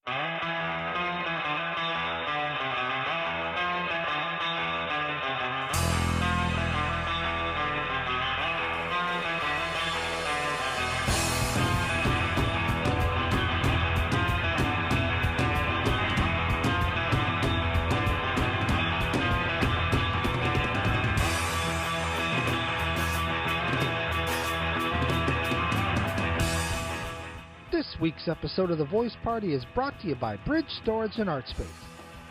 This week's episode of The Voice Party is brought to you by Bridge Storage and Art Space.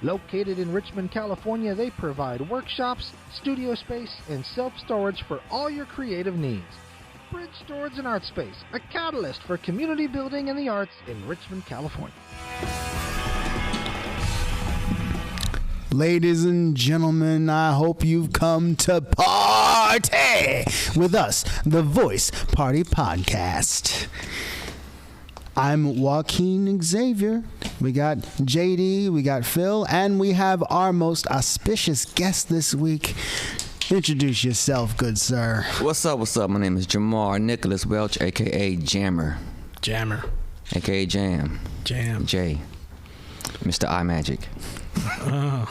Located in Richmond, California, they provide workshops, studio space, and self-storage for all your creative needs. Bridge Storage and Art Space, a catalyst for community building and the arts in Richmond, California. Ladies and gentlemen, I hope you've come to party with us, The Voice Party Podcast. I'm Joaquin Xavier. We got JD, we got Phil, and we have our most auspicious guest this week. Introduce yourself, good sir. What's up? My name is Jamar Nicholas Welch, a.k.a. Jammer. A.k.a. Jam. J. Mr. iMagic. Oh.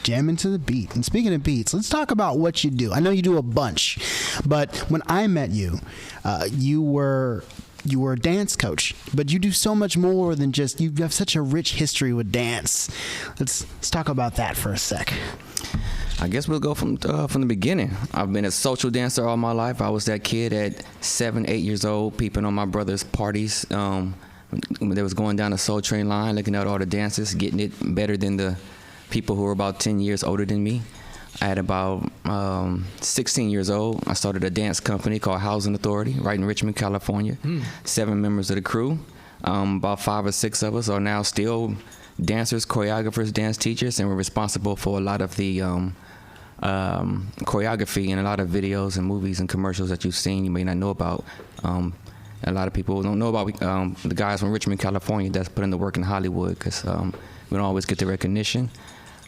Jam into the beat. And speaking of beats, let's talk about what you do. I know you do a bunch, but when I met you, you were a dance coach, but you do so much more than just, you have such a rich history with dance. Let's talk about that for a sec. I guess we'll go from the beginning. I've been a social dancer all my life. I was that kid at 7, 8 years old, peeping on my brother's parties. When they was going down the Soul Train line, looking at all the dances, getting it better than the people who were about 10 years older than me. At about 16 years old, I started a dance company called Housing Authority right in Richmond, California. 7 members of the crew. About 5 or 6 of us are now still dancers, choreographers, dance teachers, and we're responsible for a lot of the choreography in a lot of videos and movies and commercials that you've seen you may not know about. A lot of people don't know about the guys from Richmond, California that's put in the work in Hollywood because we don't always get the recognition.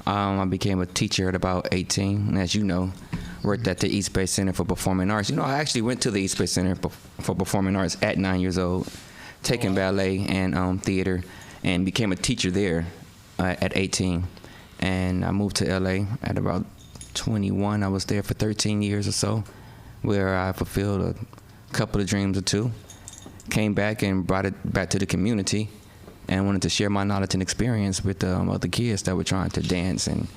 I became a teacher at about 18, and as you know, worked at the East Bay Center for Performing Arts. You know, I actually went to the East Bay Center for Performing Arts at 9 years old, taking ballet and theater, and became a teacher there at 18. And I moved to LA at about 21. I was there for 13 years or so, where I fulfilled a couple of dreams or two. Came back and brought it back to the community, and wanted to share my knowledge and experience with other kids that were trying to dance and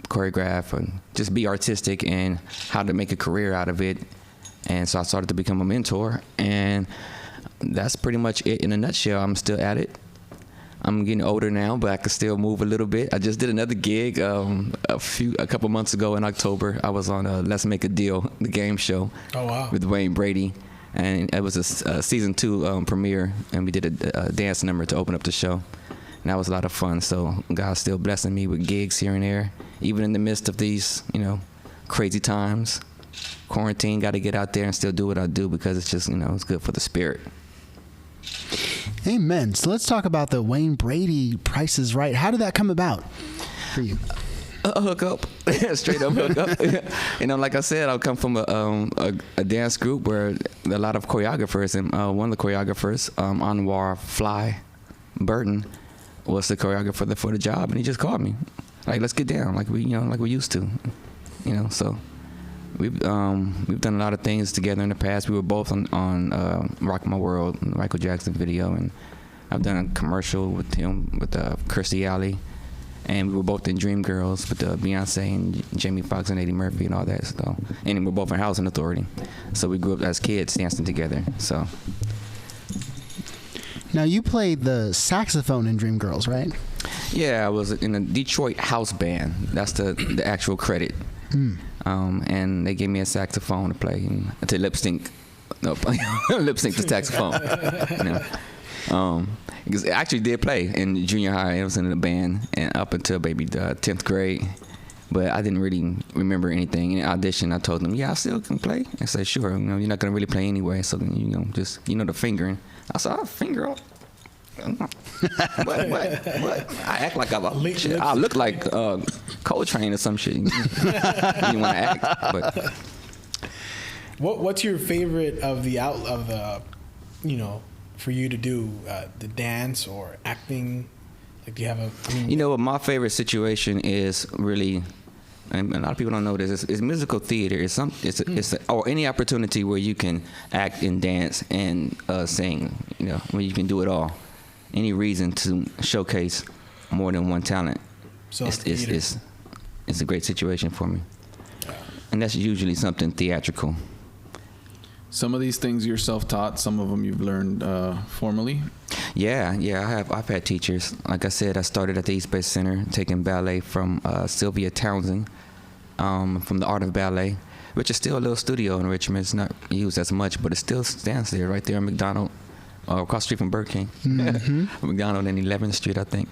choreograph and just be artistic and how to make a career out of it. And so I started to become a mentor, and that's pretty much it in a nutshell. I'm still at it. I'm getting older now, but I can still move a little bit. I just did another gig a couple months ago in October. I was on Let's Make a Deal, the game show. Oh, wow. With Wayne Brady. And it was a season 2 premiere, and we did a dance number to open up the show. And that was a lot of fun. So God's still blessing me with gigs here and there, even in the midst of these, crazy times. Quarantine, got to get out there and still do what I do because it's just, it's good for the spirit. Amen. So let's talk about the Wayne Brady Price is Right. How did that come about for you? A hookup, straight up hookup. Like I said, I come from a dance group where a lot of choreographers, and one of the choreographers, Anwar Fly Burton, was the choreographer for the job, and he just called me, like, let's get down, like we used to, So we've done a lot of things together in the past. We were both on Rock My World, Michael Jackson video, and I've done a commercial with him with Kirstie Alley. And we were both in Dreamgirls with Beyonce and Jamie Foxx and Eddie Murphy and all that stuff. And we're both in Housing Authority. So we grew up as kids dancing together. So. Now, you played the saxophone in Dreamgirls, right? Yeah, I was in a Detroit house band. That's the actual credit. And they gave me a saxophone to play, to lip sync. No, lip sync the saxophone. Because I actually did play in junior high. I was in a band and up until maybe the 10th grade. But I didn't really remember anything. In the audition, I told them, yeah, I still can play. I said, sure, you're not going to really play anyway. So then, just, the fingering. I said, I'll finger up. What? I act like I look like Coltrane or some shit. You want to act, but. What's your favorite of the for you to do the dance or acting? Like, do you have a? I mean, You know what? My favorite situation is really, and a lot of people don't know this. Is musical theater. Or any opportunity where you can act and dance and sing. You know, where you can do it all. Any reason to showcase more than one talent. So It's a great situation for me. And that's usually something theatrical. Some of these things you're self-taught. Some of them you've learned formally. Yeah, I've had teachers. Like I said, I started at the East Bay Center taking ballet from Sylvia Townsend, from the Art of Ballet, which is still a little studio in Richmond. It's not used as much, but it still stands there right there on McDonald, across the street from Burger King. Mm-hmm. McDonald and 11th Street, I think.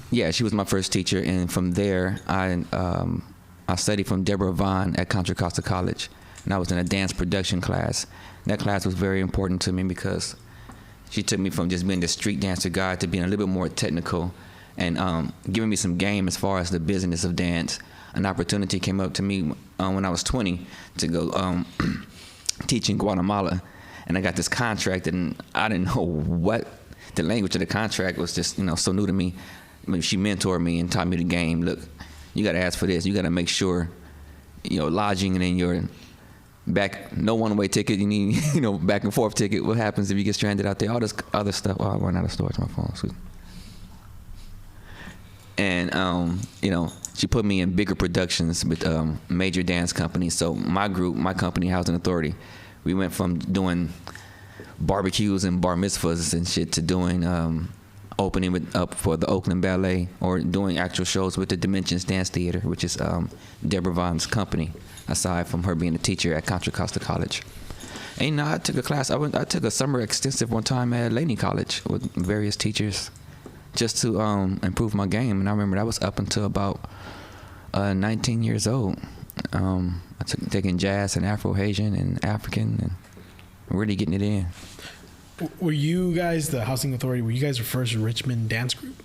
Yeah, she was my first teacher, and from there, I studied from Deborah Vaughn at Contra Costa College, and I was in a dance production class. That class was very important to me because she took me from just being the street dancer guy to being a little bit more technical, and giving me some game as far as the business of dance. An opportunity came up to me when I was 20 to go teach in Guatemala, and I got this contract, and I didn't know what the language of the contract was. Just so new to me. I mean, she mentored me and taught me the game. Look, you got to ask for this. You got to make sure, lodging and then your back, no one-way ticket. You need, back and forth ticket. What happens if you get stranded out there? All this other stuff. Oh, I ran out of storage on my phone. Sweet. And, she put me in bigger productions with major dance companies. So my group, my company, Housing Authority, we went from doing barbecues and bar mitzvahs and shit to doing opening up for the Oakland Ballet, or doing actual shows with the Dimensions Dance Theater, which is Deborah Vaughn's company, aside from her being a teacher at Contra Costa College. And I took a class. I took a summer extensive one time at Laney College with various teachers just to improve my game. And I remember that was up until about 19 years old. I took taking jazz and Afro-Asian and African and really getting it in. Were you guys, the Housing Authority, were you guys the first Richmond dance group?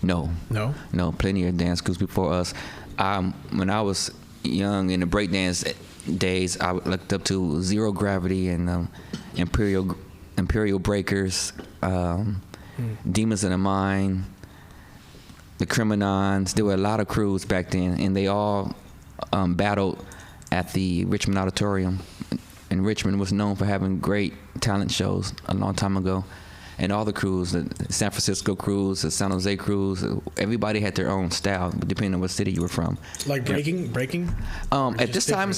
No. No? No, plenty of dance groups before us. When I was young in the breakdance days, I looked up to Zero Gravity and Imperial Breakers, Demons in the Mind, the Criminons. There were a lot of crews back then, and they all battled at the Richmond Auditorium. And Richmond was known for having great talent shows a long time ago. And all the crews, the San Francisco crews, the San Jose crews, everybody had their own style, depending on what city you were from. Like breaking? At this time,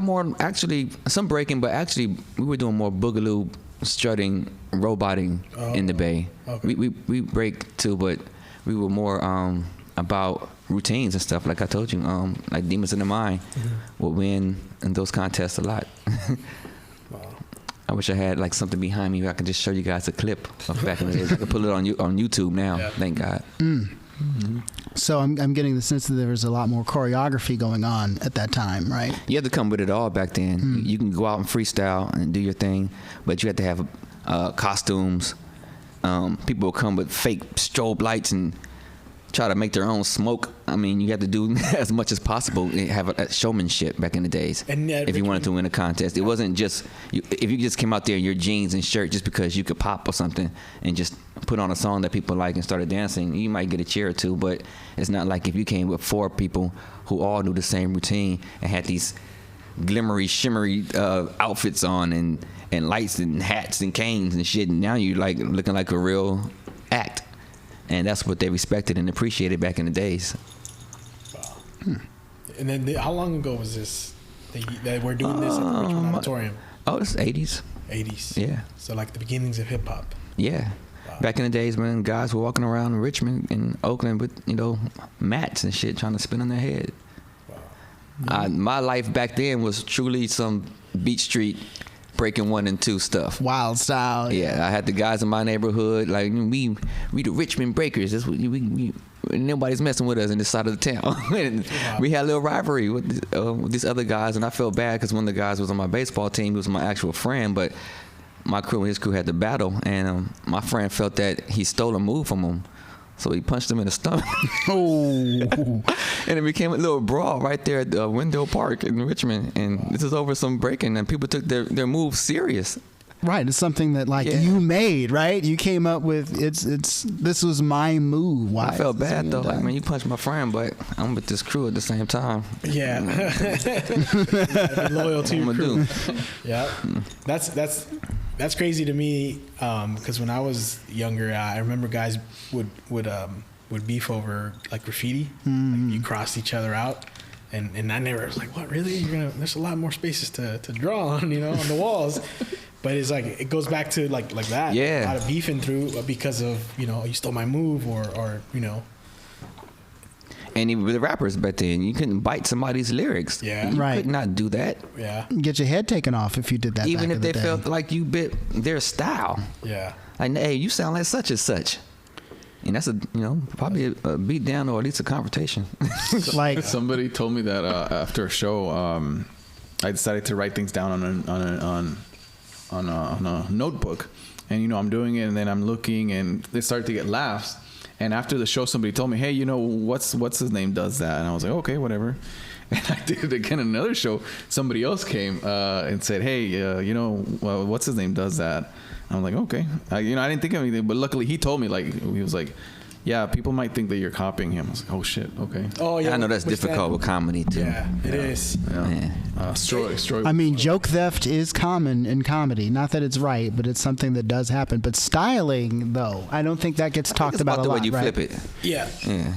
more actually, some breaking, but actually we were doing more boogaloo, strutting, roboting in the Bay. Okay. We break too, but we were more about routines and stuff. Like I told you, like Demons in the Mind would win in those contests a lot. Wow. I wish I had like something behind me where I could just show you guys a clip of back in the days. I could pull it on YouTube now. Yeah. Thank God. Mm-hmm. So I'm getting the sense that there was a lot more choreography going on at that time, right? You had to come with it all back then. You can go out and freestyle and do your thing, but you had to have costumes. People would come with fake strobe lights and try to make their own smoke. I mean, you had to do as much as possible and have a showmanship back in the days. And if you wanted to win a contest, it wasn't just if you just came out there in your jeans and shirt just because you could pop or something and just put on a song that people like and started dancing, you might get a cheer or two. But it's not like if you came with 4 people who all knew the same routine and had these glimmery, shimmery outfits on and lights and hats and canes and shit. And now you're like looking like a real act. And that's what they respected and appreciated back in the days. Wow. And then how long ago was this that we're doing this at the Richmond Auditorium? Oh, it's 80s. 80s. Yeah. So like the beginnings of hip hop. Yeah. Wow. Back in the days when guys were walking around in Richmond and Oakland with, mats and shit trying to spin on their head. Wow. My life back then was truly some Beach Street breaking 1 and 2 stuff. Wild style. Yeah, I had the guys in my neighborhood, like we the Richmond Breakers. That's what we nobody's messing with us in this side of the town. And we had a little rivalry with these other guys, and I felt bad because one of the guys was on my baseball team. He was my actual friend, but my crew and his crew had to battle, and my friend felt that he stole a move from him. So he punched him in the stomach. And it became a little brawl right there at Wendell Park in Richmond. And this is over some breaking, and people took their moves serious. Right, it's something that like you made, right? You came up with this was my move. Why? I felt bad though. Like, man, you punched my friend, but I'm with this crew at the same time. Yeah. Be loyal to your crew. Yeah. That's crazy to me, because when I was younger, I remember guys would beef over like graffiti. Like, you crossed each other out. And I never was like, what, really? There's a lot more spaces to draw on, on the walls. But it's like, it goes back to like that. Yeah. A lot of beefing through because of, you stole my move or. And even with the rappers back then, you couldn't bite somebody's lyrics. Yeah. You Right. could not do that. Yeah. Get your head taken off if you did that. Even back if in they the day. felt like you bit their style. Yeah. Like, hey, you sound like such and such. And that's probably a beat down or at least a confrontation. like Somebody told me that after a show, I decided to write things down on a notebook, and I'm doing it, and then I'm looking, and they started to get laughs. And after the show, somebody told me, "Hey, what's his name does that?" And I was like, "Okay, whatever." And I did it again. Another show, somebody else came and said, "Hey, what's his name does that?" And I'm like, "Okay." I didn't think of anything, but luckily he told me. Like, he was like, "Yeah, people might think that you're copying him." I was like, "Oh shit, okay." Oh yeah. I know that's difficult with comedy too. Yeah, it is. Yeah. Stroy. I mean, joke theft is common in comedy. Not that it's right, but it's something that does happen. But styling, though, I don't think that gets talked It's about about a the lot. way you right? flip it. Yeah. Yeah.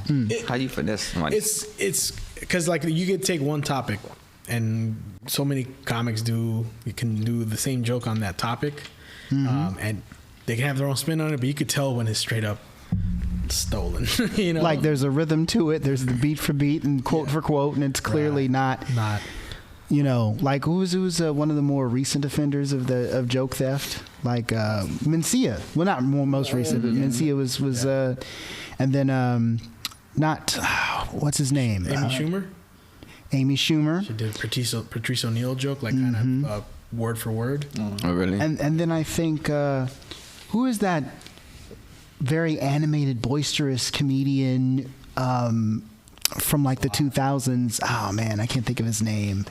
How you finesse somebody? It's because like you could take one topic, and so many comics you can do the same joke on that topic, and they can have their own spin on it, but you could tell when it's straight up stolen. Like there's a rhythm to it. There's the beat for beat and quote for quote, and it's clearly not. Like who's one of the more recent offenders of joke theft, like Mencia. Well, not most recent, but Mencia was and then not what's his name? Amy Schumer. She did Patrice O'Neal joke, like kind of word for word. Oh, really? And then I think who is that very animated, boisterous comedian from like the 2000s? Oh man, I can't think of his name.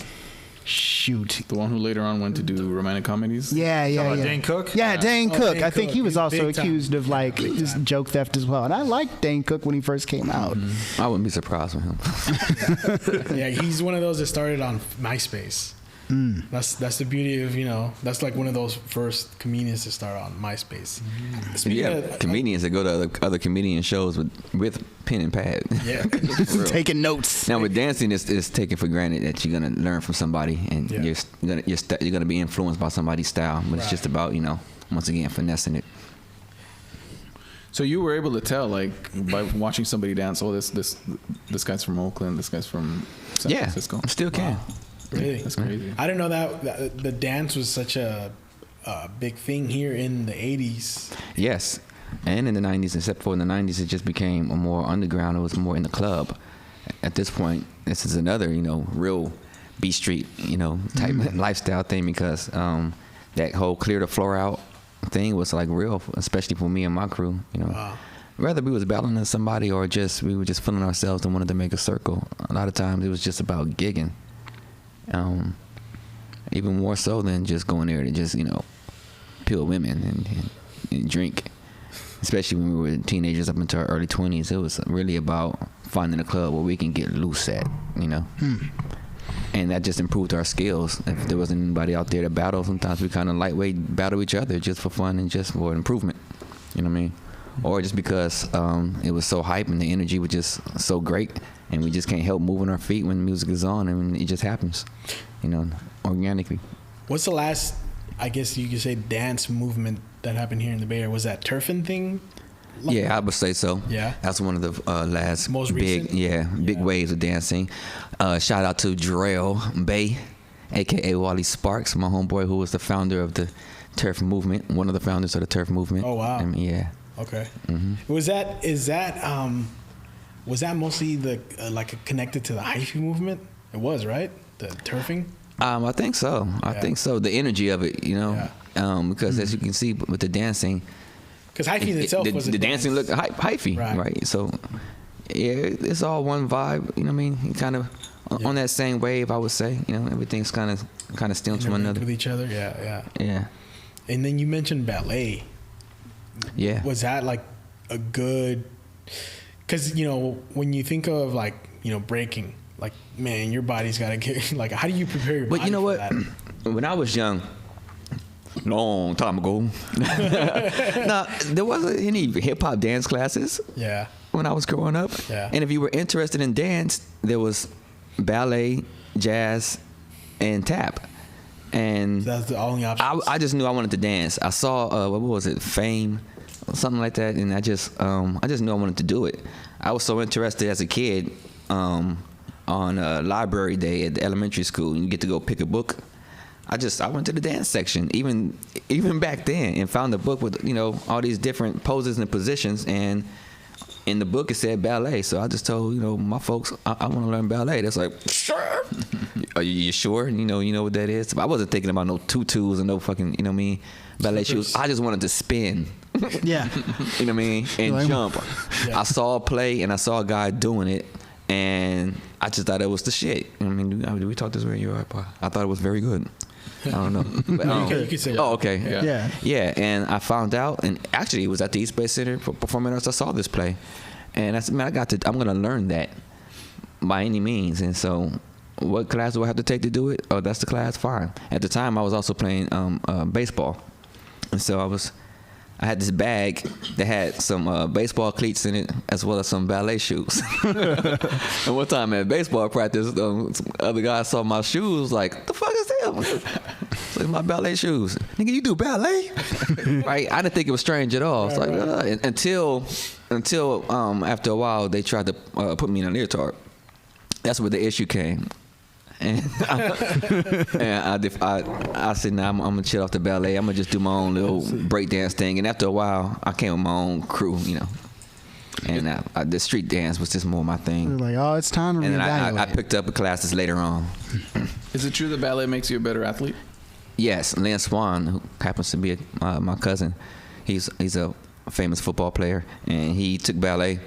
Shoot. The one who later on went to do romantic comedies? Yeah. Dane Cook? Yeah, Dane Cook. Dane I think Cook. he was He's also big time. accused of like just joke theft as well. And I liked Dane Cook when he first came out. I wouldn't be surprised with him. Yeah, he's one of those that started on MySpace. That's the beauty of that's like one of those first comedians to start on MySpace. Speaking of, comedians that go to other comedian shows with pen and pad. Yeah. Taking notes. Now with dancing, it's taken for granted that you're gonna learn from somebody, and Yeah. you're gonna be influenced by somebody's style. But it's just about once again finessing it. So you were able to tell, like, by watching somebody dance, oh, this guy's from Oakland, this guy's from San Francisco. Still can. Really? That's crazy. I didn't know that the dance was such a big thing here in the 80s. Yes, and in the 90s, except for in the 90s, it just became a more underground. It was more in the club. At this point, this is another, real B Street, type lifestyle thing, because that whole clear the floor out thing was like real, especially for me and my crew. Wow. Whether we was battling somebody or we were just feeling ourselves and wanted to make a circle. A lot of times it was just about gigging. Even more so than just going there to just peel women and drink. Especially when we were teenagers up into our early 20s, it was really about finding a club where we can get loose at, And that just improved our skills. If there wasn't anybody out there to battle, sometimes we kind of lightweight battle each other just for fun and just for improvement. You know what I mean? Or just because it was so hype and the energy was just so great, and we just can't help moving our feet when the music is on, and it just happens, organically. What's the last, I guess you could say, dance movement that happened here in the Bay Area? Was that turfing thing? Yeah, I would say so. Yeah. That's one of the last Most big, recent? big waves of dancing. Shout out to Jarrell Bay, aka Wally Sparks, my homeboy, who was the founder of the turf movement, one of the founders of the turf movement. Oh wow. Yeah. Okay. Was that mostly the like connected to the hyphy movement? It was, right? The turfing. I think so. I think so. The energy of it, because as you can see with the dancing, Because hyphy in itself was a the dance. dancing looked hyphy, Right. right? So yeah, it's all one vibe. You know what I mean? Kind of on that same wave, I would say. Everything's kind of stems from one Interlinked another. with each other. Yeah. Yeah. And then you mentioned ballet. Yeah. Was that like a good? Because when you think of like breaking, like man, your body's got to get like. How do you prepare your body? But you know for what? That? When I was young, long time ago, no, there wasn't any hip hop dance classes. Yeah. When I was growing up. Yeah. And if you were interested in dance, there was ballet, jazz, and tap. And That's the only option. I just knew I wanted to dance. I saw what was it, Fame, something like that, and I just knew I wanted to do it. I was so interested as a kid on library day at the elementary school. You get to go pick a book. I went to the dance section, even back then, and found a book with all these different poses and positions. And in the book it said ballet, so I just told my folks I want to learn ballet. That's like, sure. Are you sure? You know what that is? I wasn't thinking about no tutus and no fucking ballet shoes. I just wanted to spin. Yeah. You know what I mean? And jump. Yeah. I saw a play and I saw a guy doing it, and I just thought it was the shit. I mean, did we talk this way? I thought it was very good. I don't know. But, you can say that. Oh, okay. Yeah. And I found out, and actually it was at the East Bay Center for Performing Arts. I saw this play, and I said, man, I'm gonna learn that by any means. And so, what class do I have to take to do it? Oh, that's the class. Fine. At the time, I was also playing baseball, and so I had this bag that had some baseball cleats in it, as well as some ballet shoes. And one time at baseball practice, some other guy saw my shoes, like, the fuck is that? It's like my ballet shoes. Nigga, you do ballet? Right? I didn't think it was strange at all. It's like, until after a while, they tried to put me in a leotard. That's where the issue came. And I said, nah, I'm gonna chill off the ballet. I'm gonna just do my own little breakdance thing. And after a while, I came with my own crew, And the street dance was just more my thing. You're like, oh, it's time to reevaluate. And then I picked up classes later on. Is it true that ballet makes you a better athlete? Yes, Lynn Swan, who happens to be my cousin, he's a famous football player, and he took ballet.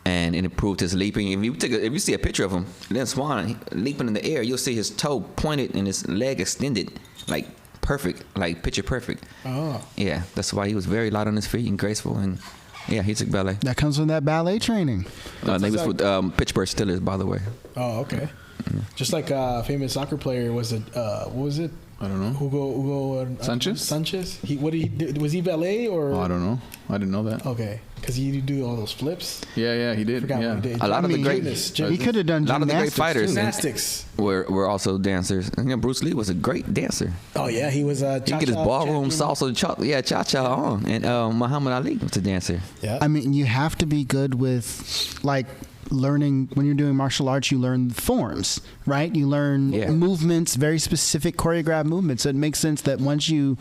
And it improved his leaping. If you see a picture of him, Lynn Swan leaping in the air, you'll see his toe pointed and his leg extended, like perfect, like picture perfect. Oh. Yeah, that's why he was very light on his feet and graceful. And yeah, he took ballet. That comes from that ballet training. They was with Pittsburgh Steelers, by the way. Oh, okay. Just like a famous soccer player was it? What was it? I don't know. Hugo Sanchez. Sanchez. Was he ballet or? Oh, I don't know. I didn't know that. Okay, because he do all those flips. Yeah, he did. Forgot Yeah. what he did. A lot of the great He could have done a lot of the great fighters Gymnastics. were also dancers. Bruce Lee was a great dancer. Oh yeah, he was. He could get his ballroom salsa, cha-cha on, and Muhammad Ali was a dancer. Yeah. I mean, you have to be good with learning. When you're doing martial arts, you learn forms, right? You learn movements, very specific choreographed movements. So it makes sense that once you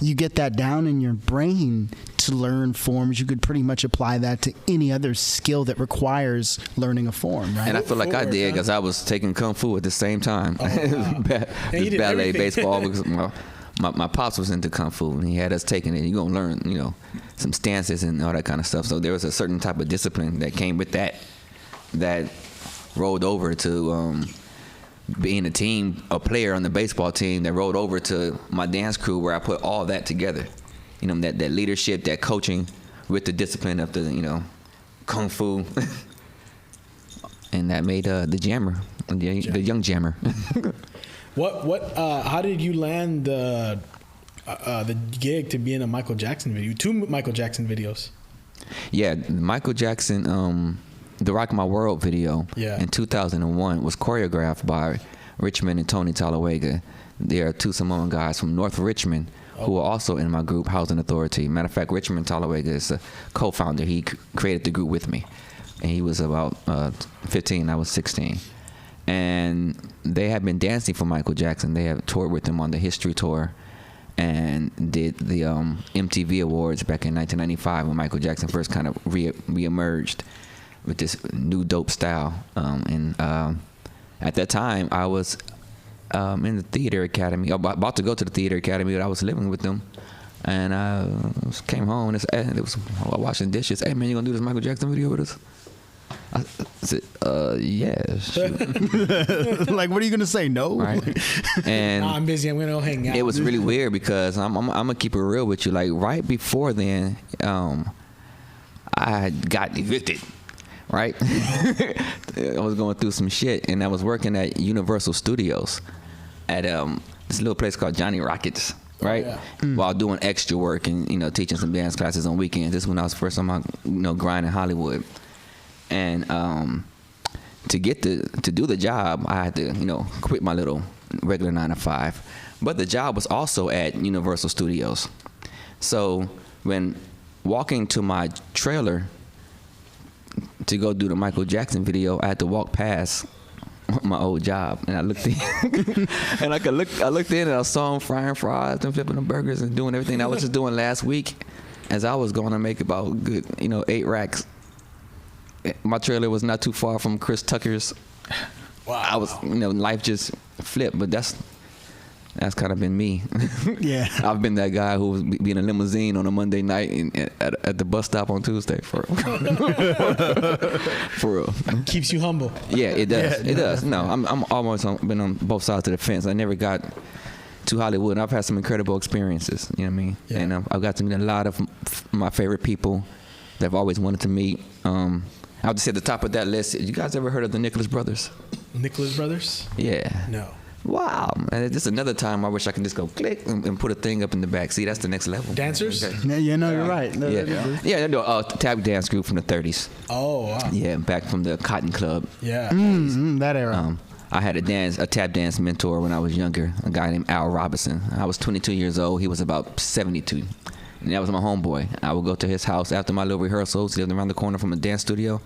get that down in your brain to learn forms, you could pretty much apply that to any other skill that requires learning a form, right? And I feel like I did because I was taking kung fu at the same time. Oh, wow. This ballet, baseball. Because my pops was into kung fu, and he had us taking it. You're gonna learn, some stances and all that kind of stuff. So there was a certain type of discipline that came with that rolled over to being a player on the baseball team, that rolled over to my dance crew, where I put all that together. That leadership, that coaching with the discipline of the, kung fu. And that made the jammer, the young jammer. How did you land the gig to be in a Michael Jackson video? 2 Michael Jackson videos. Yeah, Michael Jackson, the Rock My World video in 2001 was choreographed by Richmond and Tony Talawega. They are 2 Samoan guys from North Richmond who are also in my group, Housing Authority. Matter of fact, Richmond Talawega is a co-founder. He created the group with me. And he was about 15, I was 16. And they had been dancing for Michael Jackson. They have toured with him on the History Tour and did the MTV Awards back in 1995 when Michael Jackson first kind of re-emerged with this new dope style. At that time, I was in the theater academy, about to go to the theater academy, but I was living with them. And I came home and I was washing dishes. Hey man, you gonna do this Michael Jackson video with us? I said, yeah. Shoot. Like, what are you gonna say? No. Right. And I'm busy. I'm gonna go hang out. it was really weird because I'm gonna keep it real with you. Like right before then, I got evicted. Right. I was going through some shit, and I was working at Universal Studios at this little place called Johnny Rockets. Right. Oh, yeah. While doing extra work and teaching some dance classes on weekends. This is when I was first time grinding Hollywood. And to do the job, I had to quit my little regular 9 to 5. But the job was also at Universal Studios. So when walking to my trailer to go do the Michael Jackson video, I had to walk past my old job, and I looked in, and I looked in, and I saw him frying fries and flipping the burgers and doing everything I was just doing last week. As I was going to make about good 8 racks. My trailer was not too far from Chris Tucker's. Wow. I was, life just flipped, but that's kind of been me. Yeah. I've been that guy who was be in a limousine on a Monday night and at the bus stop on Tuesday for real. Keeps you humble. Yeah, it does. It does. No, I'm almost been on both sides of the fence. I never got to Hollywood, and I've had some incredible experiences. You know what I mean? Yeah. And I've got to meet a lot of my favorite people that I've always wanted to meet. I would say at the top of that list, you guys ever heard of the Nicholas Brothers? Nicholas Brothers? Yeah. No. Wow. And just another time I wish I could just go click and put a thing up in the back. See, that's the next level. Dancers? Okay. Yeah, you're right. No, Yeah, tap dance group from the 30s. Oh, wow. Yeah, back from the Cotton Club. Yeah. That era. I had a tap dance mentor when I was younger, a guy named Al Robinson. I was 22 years old. He was about 72. And that was my homeboy. I would go to his house after my little rehearsals. He lived around the corner from a dance studio.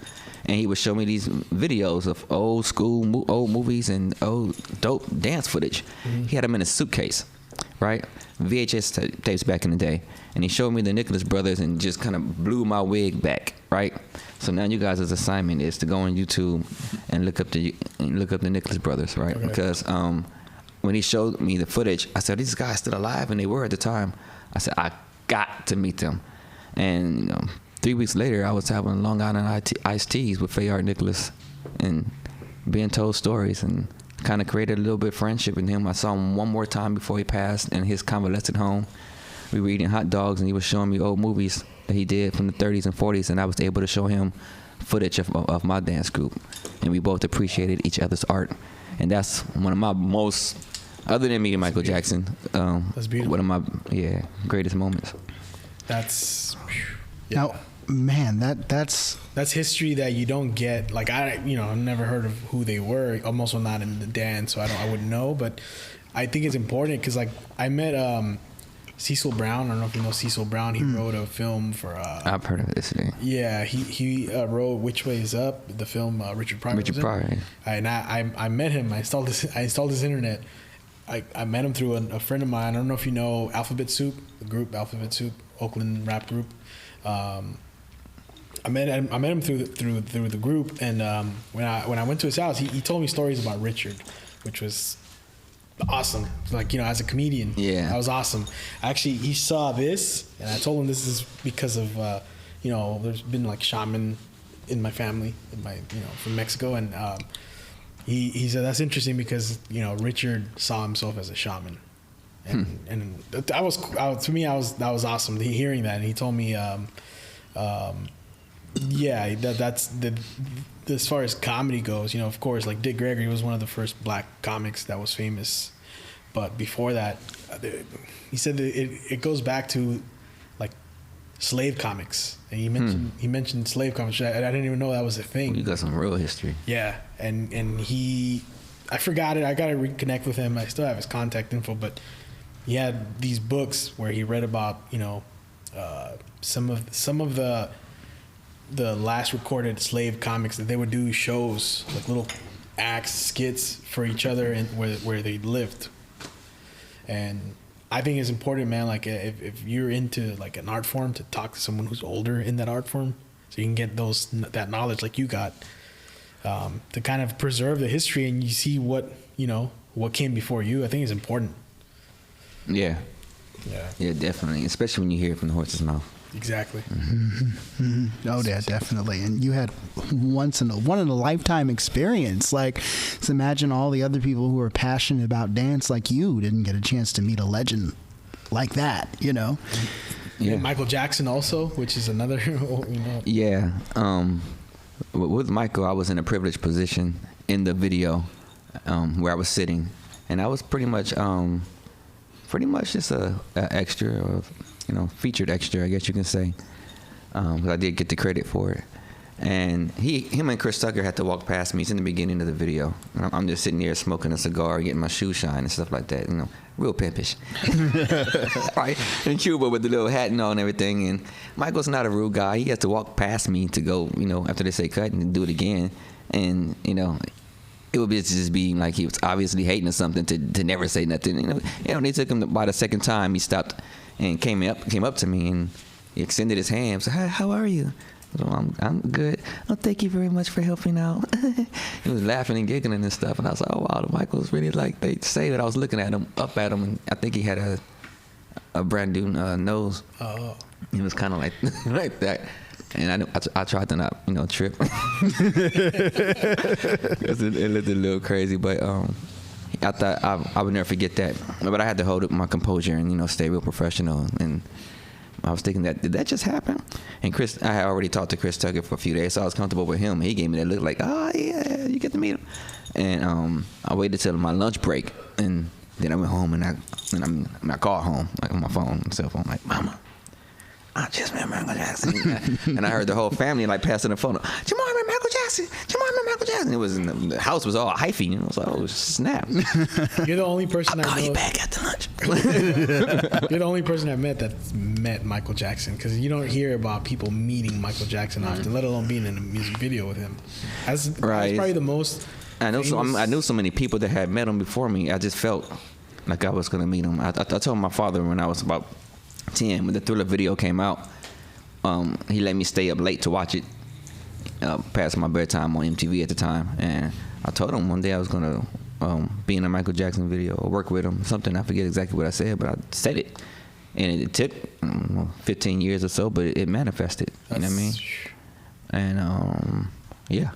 And he would show me these videos of old school, old movies and old dope dance footage. Mm-hmm. He had them in a suitcase, right? VHS tapes back in the day. And he showed me the Nicholas Brothers and just kind of blew my wig back, right? So now you guys' assignment is to go on YouTube and look up the Nicholas Brothers, right? Okay. Because when he showed me the footage, I said, these guys still alive? And they were at the time. I said, I got to meet them. And 3 weeks later, I was having Long Island iced teas with Fayard Nicholas and being told stories and kind of created a little bit of friendship with him. I saw him one more time before he passed in his convalescent home. We were eating hot dogs, and he was showing me old movies that he did from the 30s and 40s, and I was able to show him footage of my dance group. And we both appreciated each other's art. And that's one of my most, other than meeting Michael Jackson, that's beautiful. One of my greatest moments. That's now, man, that's history that you don't get. Like I've never heard of who they were. I'm also not in the dance, so I wouldn't know. But I think it's important because like I met Cecil Brown. I don't know if you know Cecil Brown. He wrote a film for. I've heard of this thing. Yeah, he wrote Which Way Is Up, the film Richard Pryor. Richard Pryor. And I met him. I installed his internet. I met him through a friend of mine. I don't know if you know Alphabet Soup, the group Alphabet Soup, Oakland rap group. I met him through the group, and when I went to his house, he told me stories about Richard, which was awesome. Like as a comedian, that was awesome. Actually, he saw this, and I told him this is because of there's been like shaman in my family, from Mexico, and he said that's interesting because Richard saw himself as a shaman. And that was awesome hearing that. And he told me, that's as far as comedy goes. Of course, like Dick Gregory was one of the first black comics that was famous, but before that, he said that it goes back to like slave comics. And he mentioned slave comics. I didn't even know that was a thing. You got some real history. Yeah, and I forgot it. I got to reconnect with him. I still have his contact info, but. He had these books where he read about some of the last recorded slave comics that they would do shows like little acts, skits for each other and where they lived. And I think it's important, man. Like if you're into like an art form, to talk to someone who's older in that art form, so you can get that knowledge like you got, to kind of preserve the history and you see what came before you. I think is important. Yeah, definitely. Especially when you hear it from the horse's mouth. Exactly. Oh yeah, definitely. And you had one in a lifetime experience. Like, just imagine all the other people who are passionate about dance like you didn't get a chance to meet a legend like that, you know? Yeah. And Michael Jackson also, which is another, Yeah. With Michael, I was in a privileged position in the video where I was sitting, and I was pretty much just a extra, or featured extra, I guess you can say, because I did get the credit for it. And him and Chris Tucker had to walk past me. It's in the beginning of the video. And I'm just sitting there smoking a cigar, getting my shoe shine and stuff like that. Real pimpish. Right? In Cuba with the little hat and all and everything. And Michael's not a rude guy. He has to walk past me to go, after they say cut and do it again. And, it would just be like he was obviously hating or something to never say nothing. They took him by the second time. He stopped and came up to me and he extended his hand. So, how are you? So I'm good. Oh, thank you very much for helping out. He was laughing and giggling and stuff, and I was like, oh wow, Michael's really like they say that. I was looking at him, up at him, and I think he had a brand new nose. Oh. He was kind of like like that, and I tried to not trip. It looked a little crazy, but I thought I would never forget that. But I had to hold up my composure and stay real professional. And I was thinking did that just happen? And I had already talked to Chris Tucker for a few days, so I was comfortable with him. He gave me that look like, oh yeah, you get to meet him. And I waited till my lunch break, and then I went home and I called home, like on my phone, cell phone, like, Mama, I just met Michael Jackson. And I heard the whole family like passing the phone. Jamar met Michael Jackson. Jamar met Michael Jackson. It was the house was all hyphy. I was like, oh snap. You're the only person I'll call you back after lunch. You're the only person I that's met Michael Jackson, because you don't hear about people meeting Michael Jackson often, let alone being in a music video with him. That's probably the most. I knew so many people that had met him before me. I just felt like I was gonna meet him. I told my father when I was about 10, when the Thriller video came out, he let me stay up late to watch it past my bedtime on MTV at the time. And I told him one day I was gonna be in a Michael Jackson video or work with him, something. I forget exactly what I said, but I said it, and it took 15 years or so, but it manifested. You know what I mean? And yeah,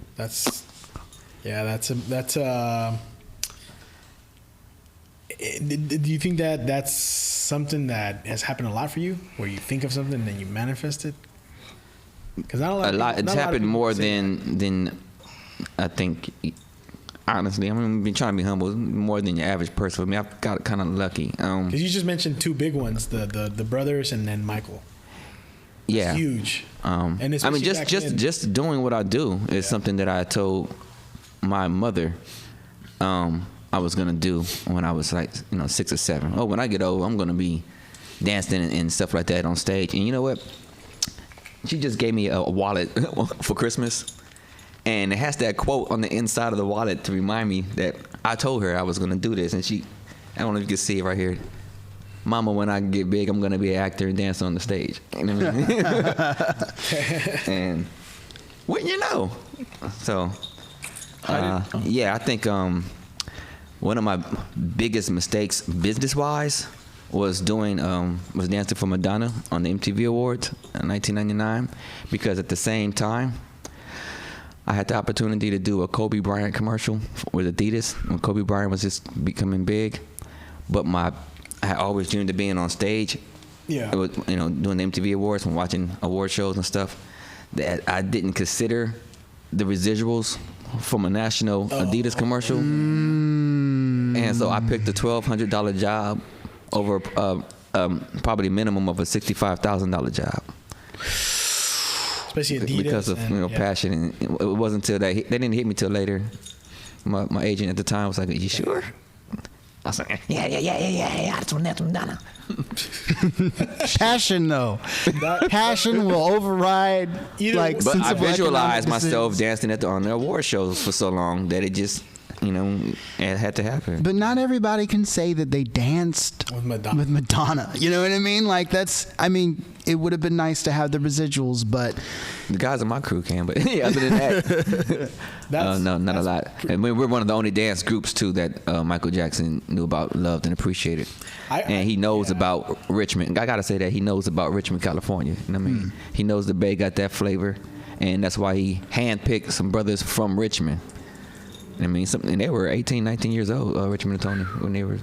do you think that that's something that has happened a lot for you, where you think of something and then you manifest it? Because not a lot. It's happened more than I think. Honestly, I've been trying to be humble, more than your average person. I mean, I've got kind of lucky. Because you just mentioned two big ones, the brothers and then Michael. Yeah, it's huge. And I mean, just doing what I do is something that I told my mother I was gonna do when I was like 6 or 7. Oh, when I get old, I'm gonna be dancing and stuff like that on stage. And you know what? She just gave me a wallet for Christmas, and it has that quote on the inside of the wallet to remind me that I told her I was gonna do this. And I don't know if you can see it right here. Mama, when I get big, I'm gonna be an actor and dance on the stage. You know what I mean? And wouldn't you know? So, yeah, I think one of my biggest mistakes business-wise was dancing for Madonna on the MTV Awards in 1999, because at the same time, I had the opportunity to do a Kobe Bryant commercial with Adidas when Kobe Bryant was just becoming big. But I had always dreamed of being on stage. Yeah. It was, doing the MTV Awards and watching award shows and stuff, that I didn't consider the residuals from a national Adidas commercial. And so I picked a $1,200 job over probably minimum of a $65,000 job. Especially Adidas. Because of passion. And it wasn't until they didn't hit me till later. My agent at the time was like, "Are you sure?" I was like, yeah. That's Madonna. Passion, though. Passion will override. But I visualized myself dancing on the award shows for so long that it just, it had to happen. But not everybody can say that they danced with Madonna. You know what I mean? Like, it would have been nice to have the residuals, but the guys in my crew can. But yeah, other than that, no, not a lot. And we're one of the only dance groups too that Michael Jackson knew about, loved, and appreciated. And he knows about Richmond. I gotta say that he knows about Richmond, California. You know what I mean? He knows the Bay got that flavor, and that's why he handpicked some brothers from Richmond. I mean, and they were 18, 19 years old, Richmond and Tony, when they were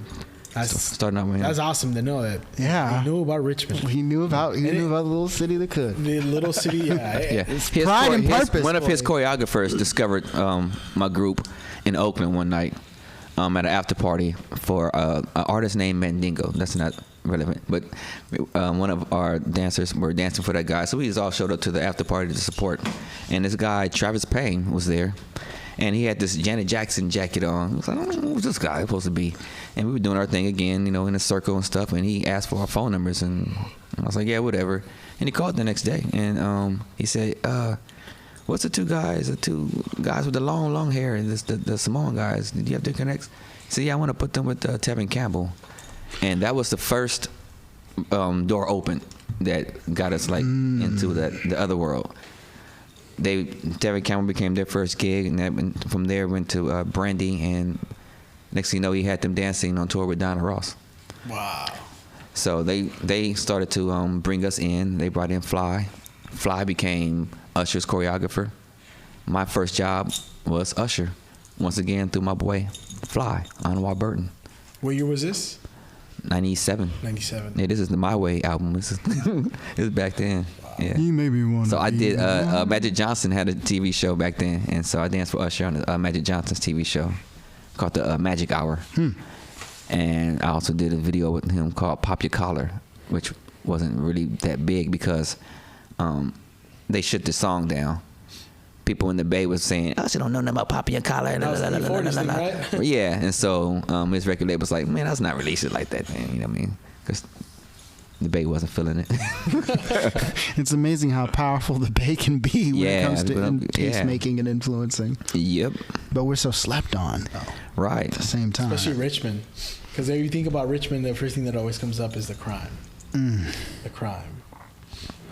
starting out with him. That's awesome to know that. Yeah, he knew about Richmond. He knew about the little city that could. The little city, yeah. Pride and purpose. One of his choreographers discovered my group in Oakland one night at an after party for an artist named Mandingo. That's not relevant, but one of our dancers were dancing for that guy, so we just all showed up to the after party to support. And this guy, Travis Payne, was there. And he had this Janet Jackson jacket on. I was like, who's this guy supposed to be? And we were doing our thing again, you know, in a circle and stuff. And he asked for our phone numbers, and I was like, yeah, whatever. And he called the next day, and he said, what's the two guys with the long hair, and the Samoan guys? Did you have to connect? He said, yeah, I want to put them with Tevin Campbell. And that was the first door open that got us like into the other world. Tevin Campbell became their first gig, and from there went to Brandy, and next thing you know, he had them dancing on tour with Donna Ross. Wow. So they started to bring us in. They brought in Fly. Fly became Usher's choreographer. My first job was Usher, once again through my boy Fly, Anwar Burton. What year was this? 97. 97. Yeah, this is the My Way album. This is back then. Yeah. You made me want. So I did. Magic Johnson had a TV show back then, and so I danced for Usher on the, Magic Johnson's TV show called the Magic Hour. And I also did a video with him called Pop Your Collar, which wasn't really that big because they shut the song down. People in the Bay was saying, "Usher don't know nothing about Pop Your Collar." That was the 40s thing, right? Yeah, and so his record label was like, "Man, that's not released it like that, man." You know what I mean? Because the Bay wasn't feeling it. It's amazing how powerful the Bay can be when it comes to taste making and influencing. Yep. But we're so slept on. Right. At the same time. Especially Richmond. Because if you think about Richmond, the first thing that always comes up is the crime. The crime.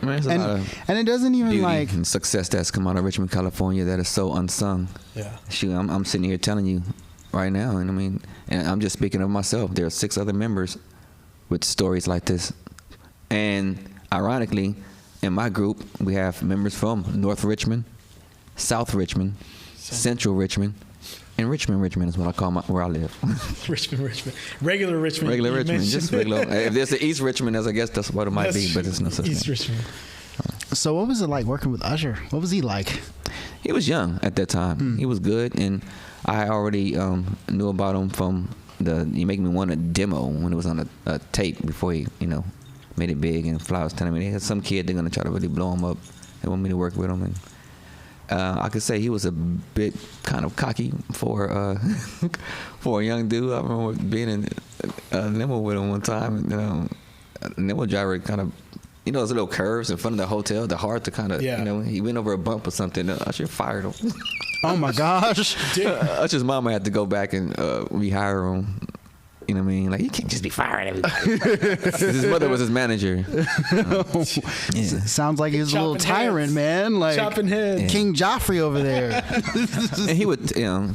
I mean, and it doesn't even beauty like and success that's come out of Richmond, California that is so unsung. Yeah. Shoot, I'm sitting here telling you right now, and I mean, and I'm just speaking of myself. There are 6 other members with stories like this. And ironically, in my group, we have members from North Richmond, South Richmond, Central Richmond, and Richmond is what I call where I live. Richmond. Regular Richmond. Just regular. If there's the East Richmond, I guess that's what it might be, but it's no such East thing. Richmond. So what was it like working with Usher? What was he like? He was young at that time. He was good, and I already knew about him from he Make Me Want a demo when it was on a tape before he, made it big. And Fly was telling me they had some kid they're gonna try to really blow him up. They want me to work with him, and I could say he was a bit kind of cocky for a young dude. I remember being in a limo with him one time, and the limo driver kind of, those little curves in front of the hotel, the hard to kind of, he went over a bump or something. Usher fired him. Oh my gosh! Usher's mama had to go back and rehire him. You know what I mean? Like, you can't just be firing everybody. His mother was his manager. Sounds like he was a little tyrant, man. Like chopping heads. King Joffrey over there. And he would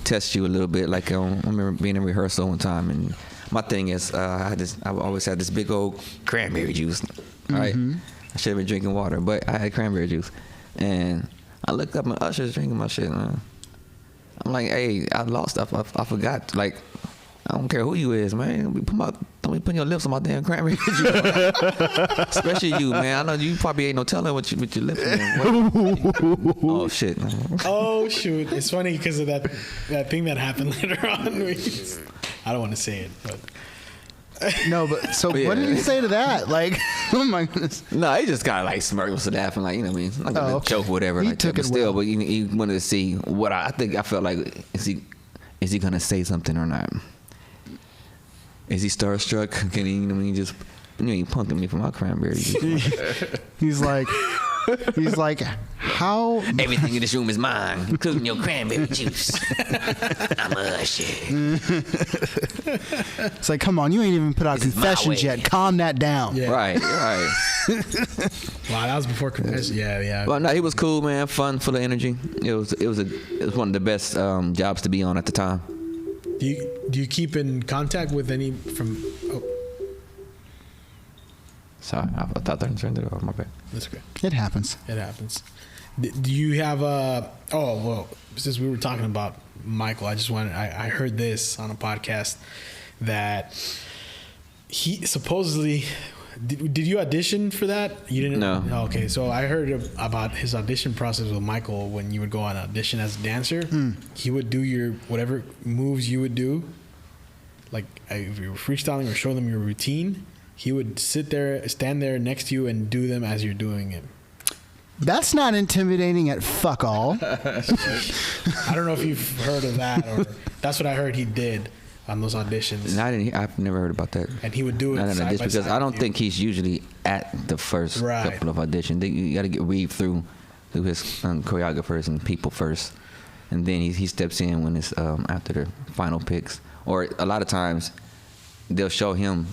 test you a little bit. Like I remember being in rehearsal one time, and my thing is I always had this big old cranberry juice. Right? I should have been drinking water, but I had cranberry juice. And I looked up and Usher's drinking my shit, man. I'm like, hey, I lost. I forgot. Like, I don't care who you is, man. Don't be putting your lips on my damn cranberry juice. Especially you, man. I know you probably ain't no telling with your lips. Oh shit. Oh shoot! It's funny because of that thing that happened later on. I don't want to say it, but. No, but what did he say to that? Like, oh my goodness. No, he just kind of like smirked and laughing, like, you know what I mean? Like a joke or whatever. He like took that. it But still, well. but he wanted to see what I felt like, is he going to say something or not? Is he starstruck? Can he, just, he punked me for my cranberry juice. He's like, He's like, how? Everything in this room is mine, including your cranberry juice. I'm Usher. It's like, come on, you ain't even put out confessions yet. Calm that down. Yeah. Right. Wow, that was before confession. Yeah. Well, no, he was cool, man. Fun, full of energy. It was one of the best jobs to be on at the time. Do you keep in contact with any from? Oh, sorry, I thought I turned it off. My bad. that's okay. It happens. It happens. Do you have a? Oh well, since we were talking about Michael, I heard this on a podcast that he supposedly. Did you audition for that? You didn't? No. Oh, okay, so I heard about his audition process with Michael. When you would go on audition as a dancer, he would do your whatever moves you would do. Like if you were freestyling or show them your routine, he would stand there next to you and do them as you're doing it. That's not intimidating at fuck all. I don't know if you've heard of that, or that's what I heard he did on those auditions. I've never heard about that. And he would do it Not an side audition, by because side I don't with think he's usually at the first couple of auditions. You got to read through his choreographers and people first, and then he steps in when it's after the final picks. Or a lot of times they'll show him,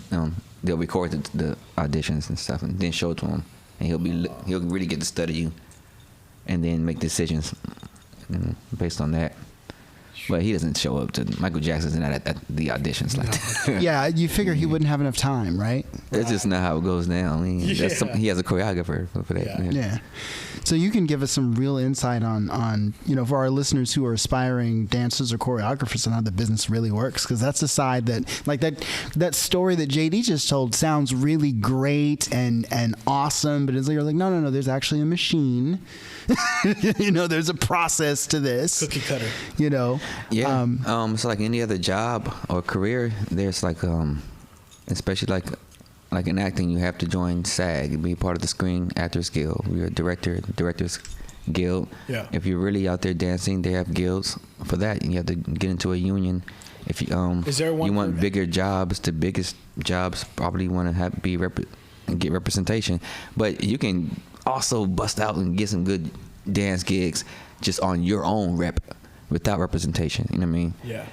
they'll record the auditions and stuff, and then show it to him, and he'll really get to study you, and then make decisions based on that. But he doesn't show up to Michael Jackson's not at the auditions like that. Yeah, you figure he wouldn't have enough time, right? That's just not how it goes down. He has a choreographer for that. Yeah. So you can give us some real insight on for our listeners who are aspiring dancers or choreographers on how the business really works, because that's the side that, like that story that JD just told sounds really great and awesome, but it's like, you're like, no, there's actually a machine. There's a process to this. Cookie cutter. Yeah. It's like any other job or career. There's like, especially like in acting, you have to join SAG, be part of the Screen Actors Guild. You're a Directors Guild. Yeah. If you're really out there dancing, they have guilds for that. You have to get into a union. If you is there one you want bigger jobs, the biggest jobs probably want to get representation, but you can also bust out and get some good dance gigs just on your own rep without representation. You know what I mean? Yeah.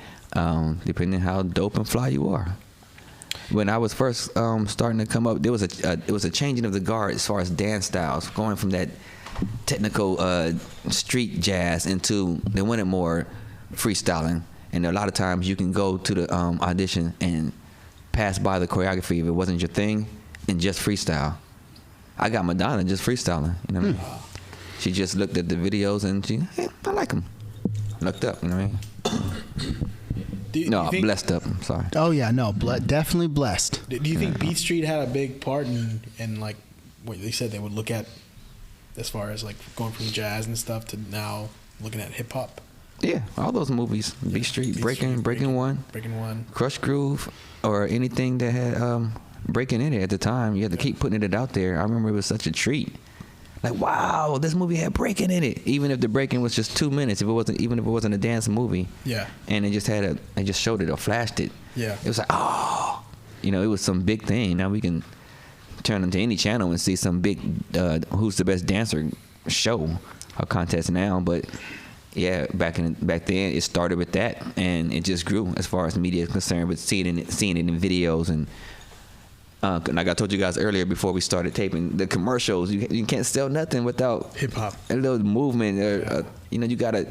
Depending on how dope and fly you are. When I was first starting to come up, it was a changing of the guard as far as dance styles, going from that technical street jazz into they wanted more freestyling. And a lot of times you can go to the audition and pass by the choreography if it wasn't your thing and just freestyle. I got Madonna just freestyling. You know what I mean? She just looked at the videos and I like them. Looked up. You know what I mean? Blessed up. I'm sorry. Oh yeah, no, definitely blessed. Do you think Beat Street had a big part in like what they said they would look at as far as like going from jazz and stuff to now looking at hip hop? Yeah, all those movies, Beat Street, Breaking One, Crush Groove, or anything that had breaking in it at the time. You had to keep putting it out there. I remember it was such a treat. Like, wow, this movie had breaking in it. Even if the breaking was just 2 minutes, even if it wasn't a dance movie. Yeah. And it just showed it or flashed it. Yeah. It was like, oh, it was some big thing. Now we can turn into any channel and see some big who's the best dancer show or contest now. But yeah, back then it started with that, and it just grew as far as media is concerned. But seeing it in videos and. Like I told you guys earlier before we started taping, the commercials, you can't sell nothing without hip-hop. A little movement. You got to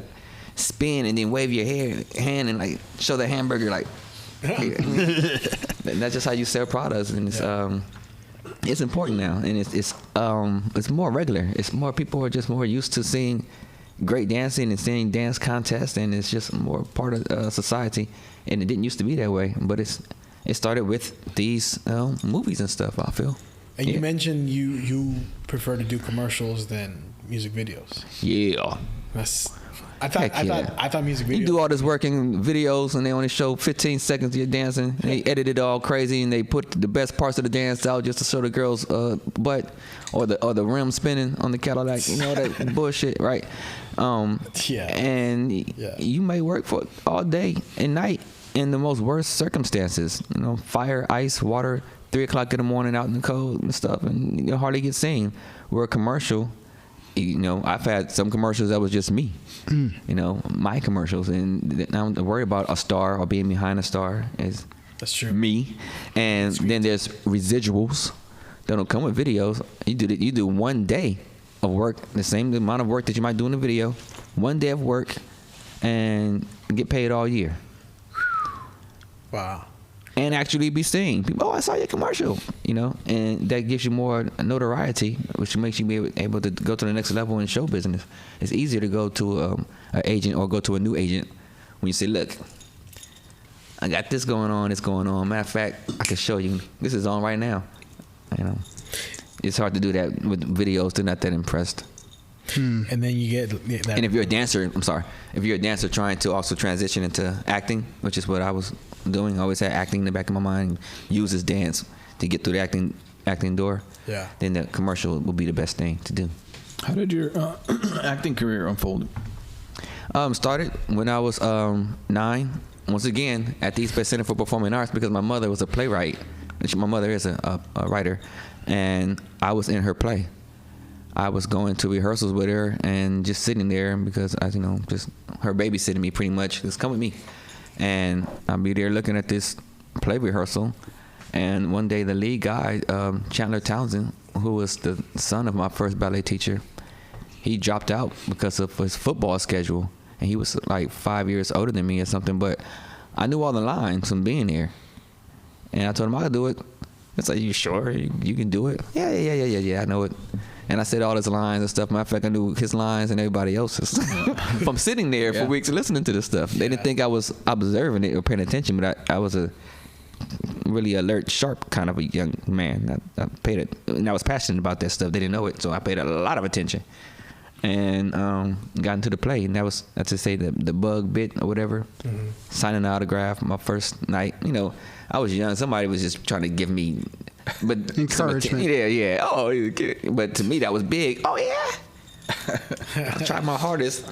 spin and then wave your hand and like show the hamburger like. That's just how you sell products, and it's important now, and it's more regular. It's more people are just more used to seeing great dancing and seeing dance contests, and it's just more part of society. And it didn't used to be that way, but it started with these movies and stuff, I feel. And you mentioned you prefer to do commercials than music videos. Yeah. I thought music videos. You do all this work in videos and they only show 15 seconds of your dancing. And they edit it all crazy and they put the best parts of the dance out just to show the girl's butt or the rim spinning on the Cadillac. That bullshit, right? And you may work for all day and night in the most worst circumstances, fire, ice, water, 3 o'clock in the morning out in the cold and stuff, and you hardly get seen. Where a commercial, You know, I've had some commercials that was just me. You know, my commercials, and I don't worry about a star or being behind a star. That's true. Me, and then there's residuals that don't come with videos. You do one day of work, the same amount of work that you might do in the video, one day of work, and get paid all year. Wow. And actually be seen. People, I saw your commercial, you know, and that gives you more notoriety, which makes you be able to go to the next level in show business. It's easier to go to an agent or go to a new agent when you say, look, I got this going on, it's going on. Matter of fact, I can show you. This is on right now. You know, it's hard to do that with videos. They're not that impressed. And then you get that. And if you're a dancer, if you're a dancer trying to also transition into acting, which is what I was doing, I always had acting in the back of my mind, use this dance to get through the acting door. Yeah. Then the commercial would be the best thing to do. How did your acting career unfold? Started when I was 9. Once again, at the East Bay Center for Performing Arts, because my mother was a playwright. My mother is a writer, and I was in her play. I was going to rehearsals with her and just sitting there because just her babysitting me pretty much. Just come with me, and I'll be there looking at this play rehearsal. And one day, the lead guy, Chandler Townsend, who was the son of my first ballet teacher, he dropped out because of his football schedule. And he was like 5 years older than me or something, but I knew all the lines from being there. And I told him I could do it. It's like, you sure you can do it? Yeah, I know it. And I said all his lines and stuff. Matter of fact, I knew his lines and everybody else's from sitting there for weeks listening to this stuff. They didn't think I was observing it or paying attention, but I was a really alert, sharp kind of a young man. I paid it, and I was passionate about that stuff. They didn't know it, so I paid a lot of attention. And got into the play, and that's to say the bug bit or whatever. Signing an autograph my first night. You know, I was young. Somebody was just trying to give me, but encouragement. Yeah. Oh, but to me that was big. Oh yeah. I tried my hardest.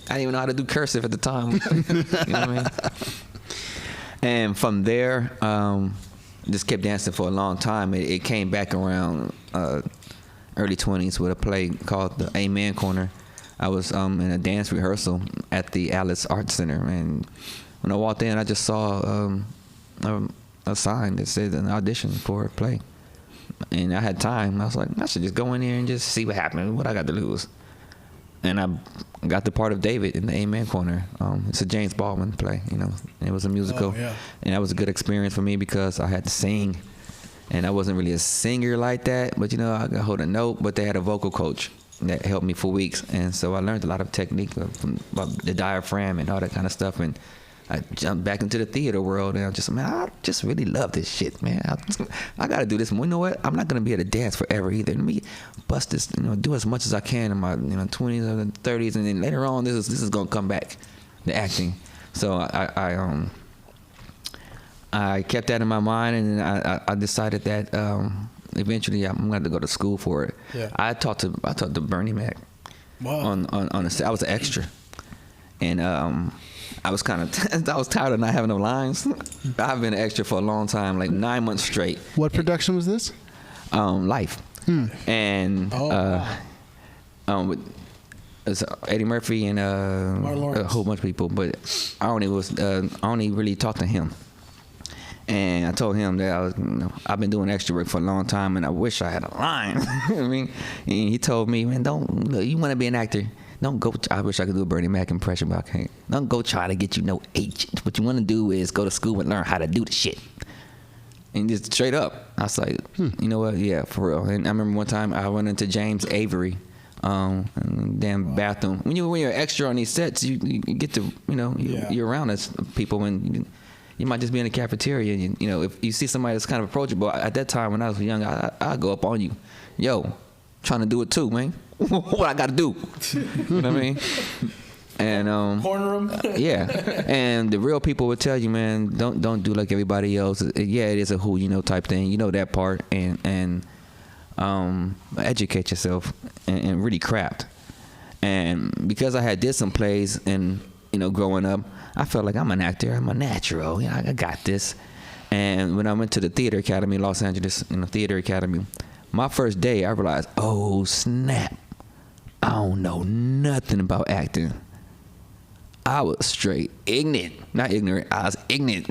I didn't even know how to do cursive at the time. You know what I mean? And from there, just kept dancing for a long time. It came back around. Early 20s with a play called the Amen Corner. I was in a dance rehearsal at the Alice Art Center, and when I walked in, I just saw a sign that said an audition for a play. And I had time. I was like, I should just go in there and just see what happened, what I got to lose. And I got the part of David in the Amen Corner. It's a James Baldwin play, you know. And it was a musical. Oh, yeah. And that was a good experience for me because I had to sing. And I wasn't really a singer like that, but I could hold a note. But they had a vocal coach that helped me for weeks, and so I learned a lot of technique about the diaphragm and all that kind of stuff. And I jumped back into the theater world, and I just really love this shit, man. I got to do this more. You know what? I'm not gonna be able to dance forever either. Let me bust this, do as much as I can in my 20s and 30s, and then later on, this is gonna come back, the acting. So I kept that in my mind, and I decided that eventually I'm going to have to go to school for it. Yeah. I talked to Bernie Mac. Wow. On a set. I was an extra, and I was I was tired of not having no lines. I've been an extra for a long time, like 9 months straight. What production was this? Life. And with it's Eddie Murphy and a whole bunch of people, but I only really talked to him. And I told him that I've been doing extra work for a long time, and I wish I had a line. You know what I mean? And he told me, man, you want to be an actor, don't go. I wish I could do a Bernie Mac impression, but I can't. Don't go try to get no agent. What you want to do is go to school and learn how to do the shit. And just straight up, I was like, you know what? Yeah, for real. And I remember one time I went into James Avery, damn bathroom. When you're an extra on these sets, you get to, you're around us people when. You might just be in the cafeteria, and if you see somebody that's kind of approachable. At that time, when I was young, I'd go up on you, yo, trying to do it too, man. What I got to do? You know what I mean? And corner them. Yeah, and the real people would tell you, man, don't do like everybody else. Yeah, it is a who you know type thing. You know that part, and educate yourself and really craft. And because I did some plays and growing up, I felt like I'm an actor. I'm a natural. I got this. And when I went to the Theater Academy in Los Angeles, Theater Academy, my first day, I realized, oh, snap. I don't know nothing about acting. I was straight ignorant. Not ignorant, I was ignorant.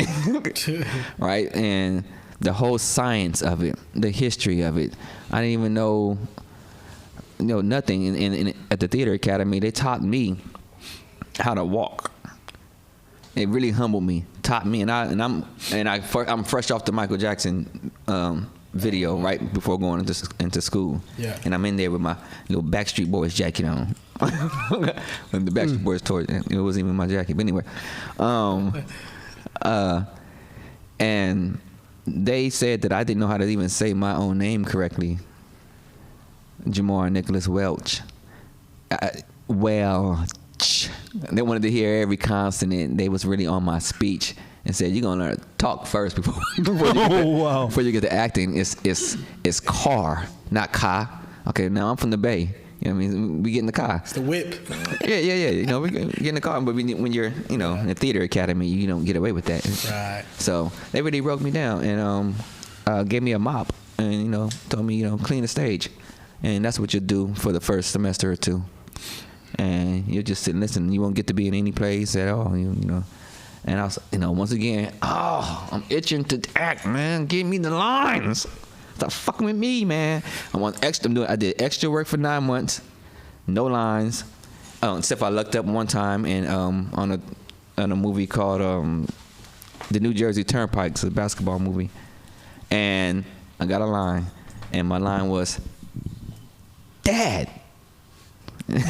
Right? And the whole science of it, the history of it, I didn't even know nothing. At the theater academy, they taught me how to walk. It really humbled me, taught me, I'm fresh off the Michael Jackson video right before going into school. Yeah. And I'm in there with my little Backstreet Boys jacket on. When the Backstreet Boys tour, it wasn't even my jacket, but anyway. And they said that I didn't know how to even say my own name correctly. Jamar Nicholas Welch. Welch. They wanted to hear every consonant. They was really on my speech and said, "You're gonna learn to talk first before you get to acting. It's car, not car." Okay, now I'm from the Bay. You know what I mean? We get in the car. It's the whip. Yeah. You know, we get in the car, but when you're, in the theater academy, you don't get away with that. Right. So they really broke me down and gave me a mop and told me clean the stage, and that's what you do for the first semester or two. And you'll just sit and listen. You won't get to be in any place at all, And I was, once again, I'm itching to act, man. Give me the lines. Stop fucking with me, man. I did extra work for 9 months, no lines, except I lucked up one time and on a movie called The New Jersey Turnpike, a basketball movie, and I got a line, and my line was, "Dad." And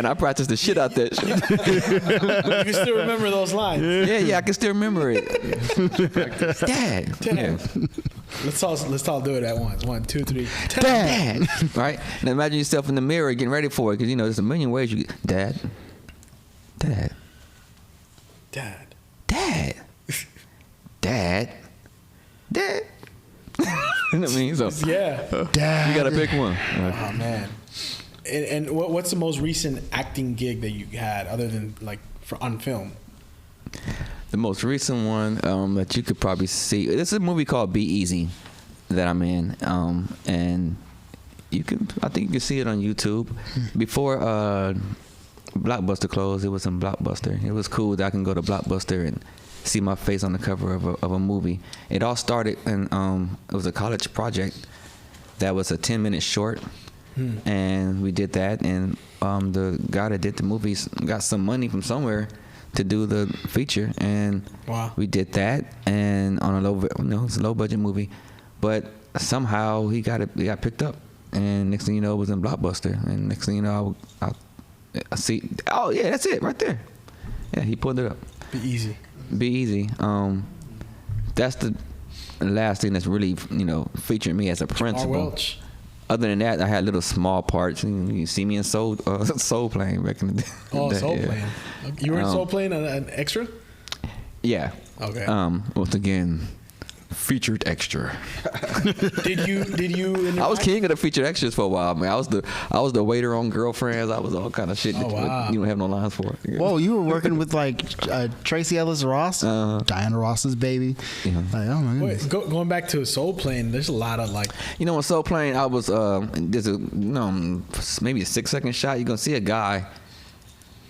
I practiced the shit out that shit. You can still remember those lines. Yeah, I can still remember it. Dad. Yeah. Let's all do it at once. 1, 2, 3. Dad. Right? Now imagine yourself in the mirror getting ready for it, because there's a million ways you get Dad. Dad. Dad. Dad. Dad. Dad. You know what I mean? So yeah, Dad. You gotta pick one. Oh man. And what's the most recent acting gig that you had, other than on film? The most recent one that you could probably see. It's a movie called Be Easy that I'm in, and I think you can see it on YouTube. Before Blockbuster closed, it was in Blockbuster. It was cool that I can go to Blockbuster and see my face on the cover of a movie. It all started in it was a college project that was a 10-minute short, and we did that. And the guy that did the movies got some money from somewhere to do the feature, and we did that. And on it's a low budget movie, but somehow he got picked up, and next thing you know, it was in Blockbuster. And next thing you know, I see. Oh yeah, that's it right there. Yeah, he pulled it up. Be Easy. Be Easy. That's the last thing that's really, featured me as a principal. Jamar Welch. Other than that, I had little small parts. You see me in Soul Plane back in the day. Oh, Soul Plane. You were in Soul Plane, an extra? Yeah. Okay. Once again, featured extra. Did you? I was king of the featured extras for a while, man. I was the waiter on Girlfriends. I was all kind of shit that you don't have no lines for. Whoa, you were working with Tracy Ellis Ross, Diana Ross's baby. Yeah. Oh my goodness. Wait, going back to Soul Plane, there's a lot of in Soul Plane, I was there's a maybe a 6-second shot. You're gonna see a guy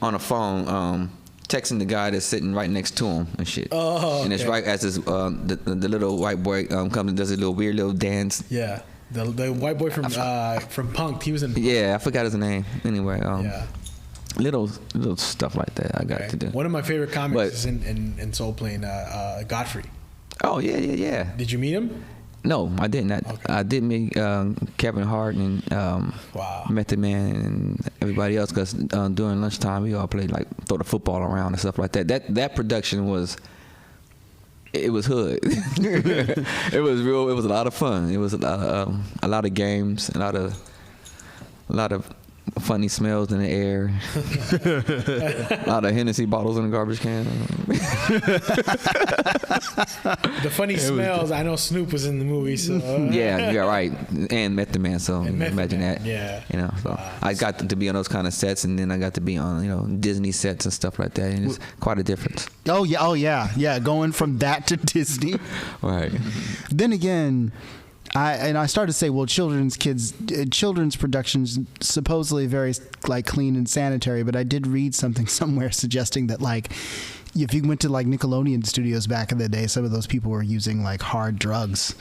on a phone. Texting the guy that's sitting right next to him and shit. Oh, okay. And it's right as the little white boy comes and does a little weird little dance. Yeah, the white boy from Punk'd. He was in. Yeah, I forgot his name. Anyway, yeah. Little stuff like that I got to do. One of my favorite comics is in Soul Plane, Godfrey. Oh yeah. Did you meet him? No, I didn't. I did meet Kevin Hart and Method Man and everybody else, because during lunchtime we all played throw the football around and stuff like that. That production was hood. It was real. It was a lot of fun. It was a lot of games, a lot of funny smells in the air. A lot of Hennessy bottles in the garbage can. The funny smells. I know Snoop was in the movie, so yeah, right. And Method Man. So imagine that. Yeah. So I got to be on those kind of sets, and then I got to be on Disney sets and stuff like that. And it's quite a difference. Oh yeah. Going from that to Disney. Right. Then again, I started to say, well, children's productions supposedly very like clean and sanitary, but I did read something somewhere suggesting that like if you went to like Nickelodeon studios back in the day, some of those people were using like hard drugs.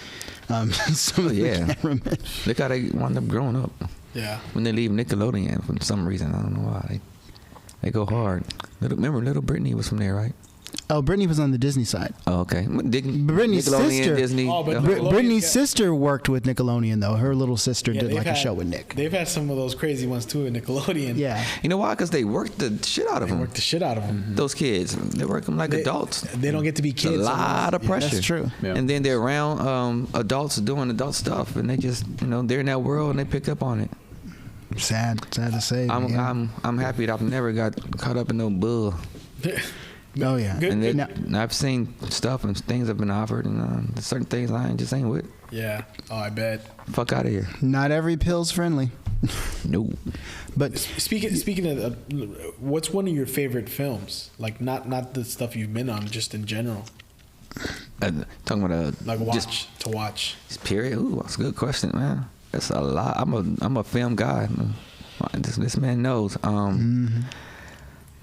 Some of the cameramen. Look how they wind up growing up. Yeah. When they leave Nickelodeon for some reason, I don't know why they go hard. Remember, Little Brittany was from there, right? Oh, Brittany was on the Disney side. Oh, okay. Brittany's sister, Disney. Oh, but Brittany's sister worked with Nickelodeon though. Her little sister did like a show with Nick. They've had some of those crazy ones too in Nickelodeon. Yeah. You know why? Because they worked the shit out of them. Worked the shit out of them. Those kids, they work them like adults. They don't get to be kids. It's a lot of pressure. That's true. Yeah. And then they're around adults doing adult stuff, and they just, they're in that world and they pick up on it. Sad to say. I'm happy that I've never got caught up in no bull. Oh yeah. And I've seen stuff and things have been offered, and there's certain things I just ain't with. Yeah. Oh, I bet. Fuck out of here. Not every pill's friendly. No. But speaking of, what's one of your favorite films? Like not the stuff you've been on, just in general. Talking about like to watch. Period. Ooh, that's a good question, man. That's a lot. I'm a film guy. This man knows.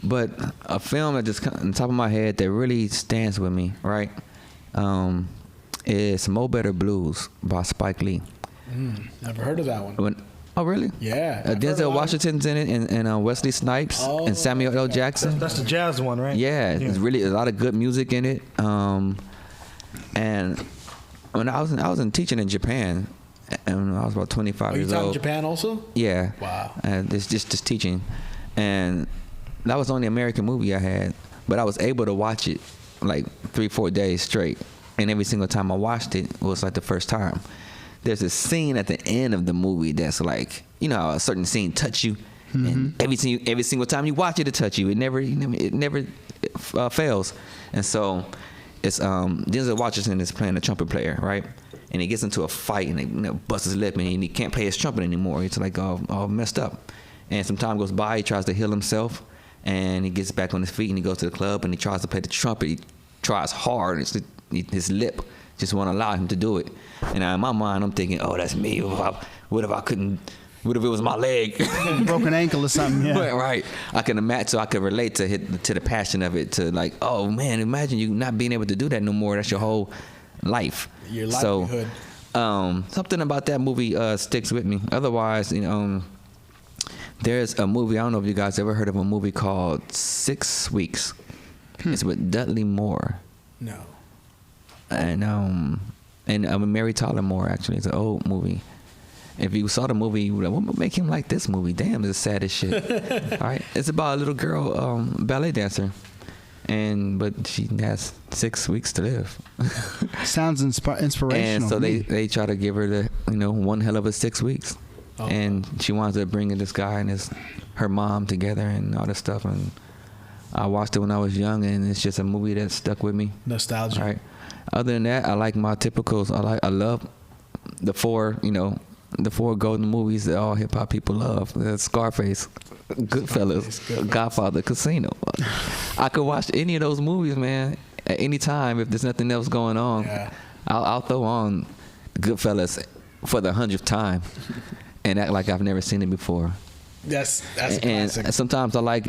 But a film that just on top of my head that really stands with me, right? Is Mo Better Blues by Spike Lee. Never heard of that one. Oh, really? Yeah. Denzel Washington's in it, and Wesley Snipes and Samuel L. Jackson. That's the jazz one, right? Yeah, it's really a lot of good music in it. And when I was in teaching in Japan, and I was about 25 years old. You taught in Japan also? Yeah. Wow. And it's just teaching, and that was the only American movie I had, but I was able to watch it like 3-4 days straight, and every single time I watched it was like the first time. There's a scene at the end of the movie that's like, how a certain scene touch you, and every single time you watch it touch you. It never fails. And so it's Denzel Washington is playing a trumpet player, right? And he gets into a fight and he busts his lip and he can't play his trumpet anymore. It's like all messed up. And some time goes by, he tries to heal himself, and he gets back on his feet and he goes to the club and he tries to play the trumpet. He tries hard. His lip just won't allow him to do it. And in my mind, I'm thinking, oh, that's me. What if I couldn't? What if it was my leg? Broken ankle or something, yeah. Right. I can imagine, so I could relate to the passion of it, to like, oh, man, imagine you not being able to do that no more. That's your whole life. Your livelihood. So, something about that movie sticks with me. Otherwise, there's a movie, I don't know if you guys ever heard of a movie called 6 Weeks. It's with Dudley Moore. No. And Mary Tyler Moore, actually. It's an old movie. If you saw the movie, you would like, what would make him like this movie? Damn, it's sad as shit. All right, it's about a little girl, ballet dancer, but she has 6 weeks to live. Sounds inspirational. And so they try to give her the one hell of a 6 weeks, and she winds up bringing this guy and her mom together and all this stuff. And I watched it when I was young, and it's just a movie that stuck with me. Nostalgia. All right. Other than that, I like my typicals. I love the four golden movies that all hip hop people love. That's Scarface, Goodfellas, Godfather, Casino. I could watch any of those movies, man, at any time if there's nothing else going on. Yeah. I'll throw on Goodfellas for the 100th time and act like I've never seen it before. That's a classic. And sometimes I like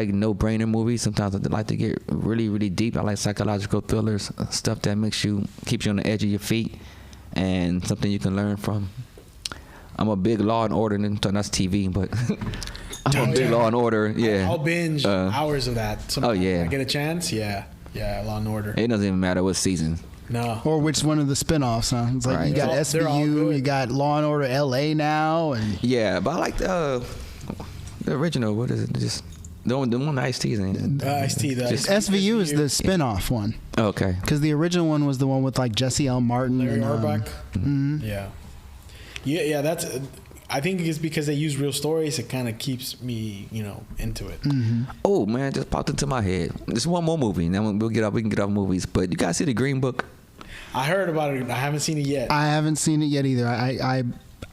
no-brainer movies. Sometimes I like to get really, really deep. I like psychological thrillers, stuff that keeps you on the edge of your feet, and something you can learn from. I'm a big Law and Order, and that's TV, but I'm a big Law and Order. Yeah, I'll binge hours of that. Sometimes. Oh yeah, I get a chance. Yeah, Law and Order. It doesn't even matter what season. No. Or which one of the spinoffs, huh? It's like you got SVU, you got Law and Order LA now, and yeah, but I like the original. What is it? Just the one Ice-T's in. Ice-T. SVU is the spinoff one. Okay. Because the original one was the one with like Jesse L. Martin, Larry and Auerbach. Yeah. That's. I think it's because they use real stories. It kind of keeps me, into it. Mm-hmm. Oh man, just popped into my head. There's one more movie, and then we can get off movies. But you guys see the Green Book? I heard about it. I haven't seen it yet. I haven't seen it yet either.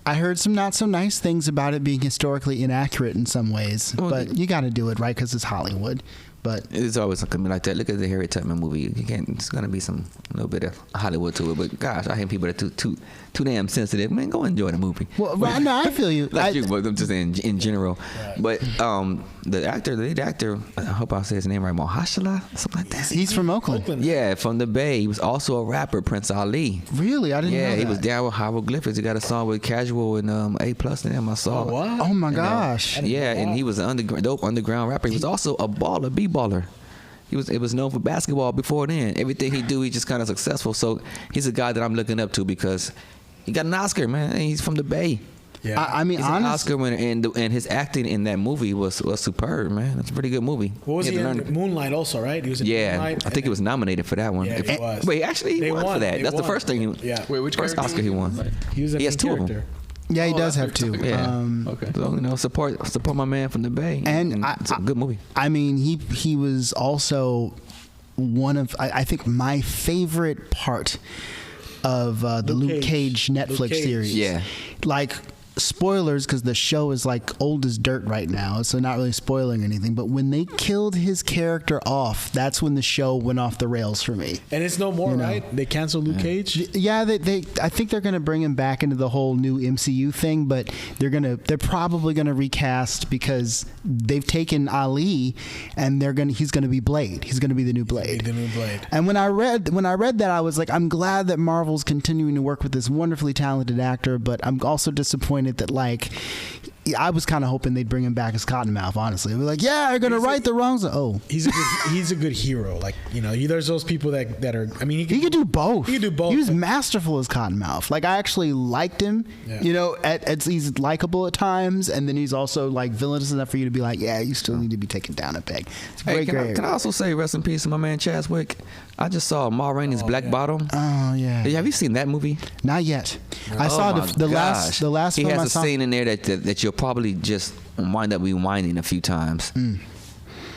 I heard some not so nice things about it being historically inaccurate in some ways, but you got to do it right because it's Hollywood. But it's always gonna be like that. Look at the Harriet Tubman movie. You can't. It's gonna be some little bit of Hollywood to it. But gosh, I hate people that are too damn sensitive. Man, go enjoy the movie. well, no, I feel you. Not you, but I'm just saying in general. Right. But the lead actor, I hope I say his name right, Mahershala, something like that. He's from Oakland. Yeah, from the Bay. He was also a rapper, Prince Ali. Really, I didn't know that. Yeah, he was down with hieroglyphics. He got a song with Casual and A+ and them. I saw. Oh, what? Oh my gosh. Yeah, and he was an dope underground rapper. He was also a baller, B-baller. It was known for basketball before then. Everything he do, he's just kind of successful. So he's a guy that I'm looking up to because he got an Oscar, man. And he's from the Bay. Yeah. I mean, he's an Oscar winner, and his acting in that movie was superb, man. It's a pretty good movie. What was he in? Moonlight also, right? He was in Moonlight. I think he was nominated for that one. Yeah, he was. Wait, actually, he won for that. That's the first thing. Yeah. Wait, which first Oscar he won? He has two of them. Yeah, he does have two. Yeah. Okay. So, support my man from the Bay. And it's a good movie. I mean, he was also one of I think my favorite part of the Luke Cage Netflix series. Yeah. Like, spoilers, because the show is like old as dirt right now, so not really spoiling anything, but when they killed his character off, that's when the show went off the rails for me. And it's no more, right? They canceled Luke Cage? Yeah, they I think they're going to bring him back into the whole new MCU thing, but they're probably going to recast because they've taken Ali and he's going to be Blade. He's going to be the new Blade. And when I read that, I was like, I'm glad that Marvel's continuing to work with this wonderfully talented actor, but I'm also disappointed that, like, I was kind of hoping they'd bring him back as Cottonmouth. Honestly, we're like, yeah, they're gonna right the wrongs. He's a good hero. Like, there's those people that are. I mean, he could do both. He could do both. He was masterful as Cottonmouth. Like, I actually liked him. Yeah. He's likable at times, and then he's also like villainous enough for you to be like, yeah, you still need to be taken down a peg. It's great. Can I also say rest in peace to my man Chadwick? I just saw Ma Rainey's Black Bottom. Oh yeah. Have you seen that movie? Not yet. I saw the last He film has I saw. a scene in there that you'll probably just wind up rewinding a few times.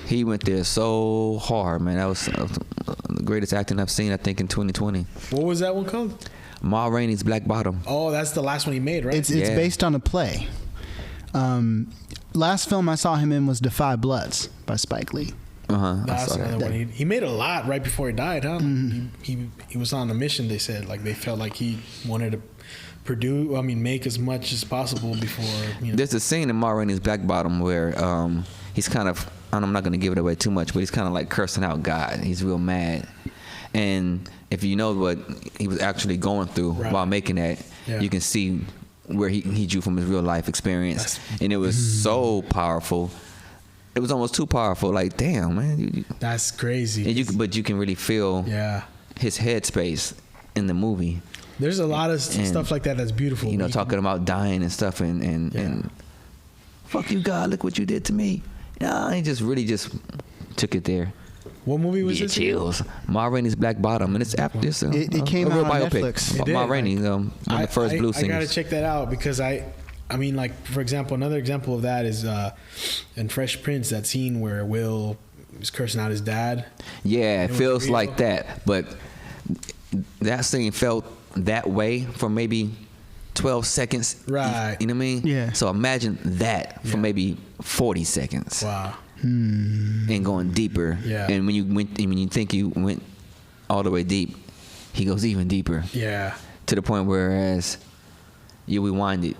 He went there so hard, man. That was the greatest acting I've seen, I think, in 2020. What was that one called? Ma Rainey's Black Bottom. Oh, that's the last one he made, right? It's based on a play. Last film I saw him in was Defy Bloods by Spike Lee. That's another one. He made a lot right before he died, huh? He was on a mission, they said. Like, they felt like he wanted to make as much as possible before. There's a scene in Ma Rainey's Black Bottom where he's kind of, I'm not going to give it away too much, but he's kind of like cursing out God. He's real mad. And if you know what he was actually going through while making that, you can see where he drew from his real life experience. And it was so powerful. It was almost too powerful. Like, damn, man. That's crazy. But you can really feel his headspace in the movie. There's a lot of stuff like that that's beautiful. Talking about dying and stuff and fuck you, God, look what you did to me. He just took it there. What movie was this? Chills. Ma Rainey's Black Bottom, and it's after this. It came out on Netflix. Ma Rainey, one of the first blues singers. I gotta check that out because I mean, like, for example, another example of that is in Fresh Prince, that scene where Will is cursing out his dad. Yeah, it feels like that, but that scene felt that way for maybe 12 seconds. Right. You know what I mean? Yeah. So imagine that for maybe 40 seconds. Wow. And going deeper. Yeah. And when you think you went all the way deep, he goes even deeper. Yeah. To the point whereas you rewind it.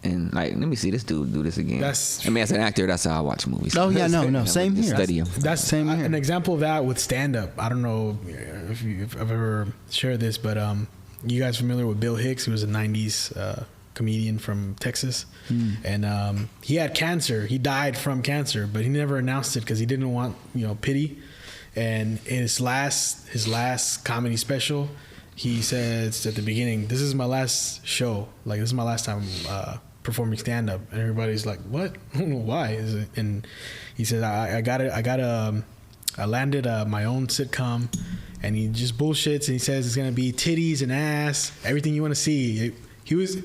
And like, let me see this dude do this again. As an actor, that's how I watch movies. Oh yeah, no, same here. Study him. That's same here. An example of that with stand-up. I don't know if I've ever shared this, but you guys familiar with Bill Hicks, who was a '90s comedian from Texas, and he had cancer. He died from cancer, but he never announced it because he didn't want pity. And in his last comedy special, he says at the beginning, "This is my last show. Like, this is my last time performing stand up." And everybody's like, "What? I don't know why." And he says, "I landed my own sitcom," and he just bullshits and he says it's gonna be titties and ass, everything you want to see. He was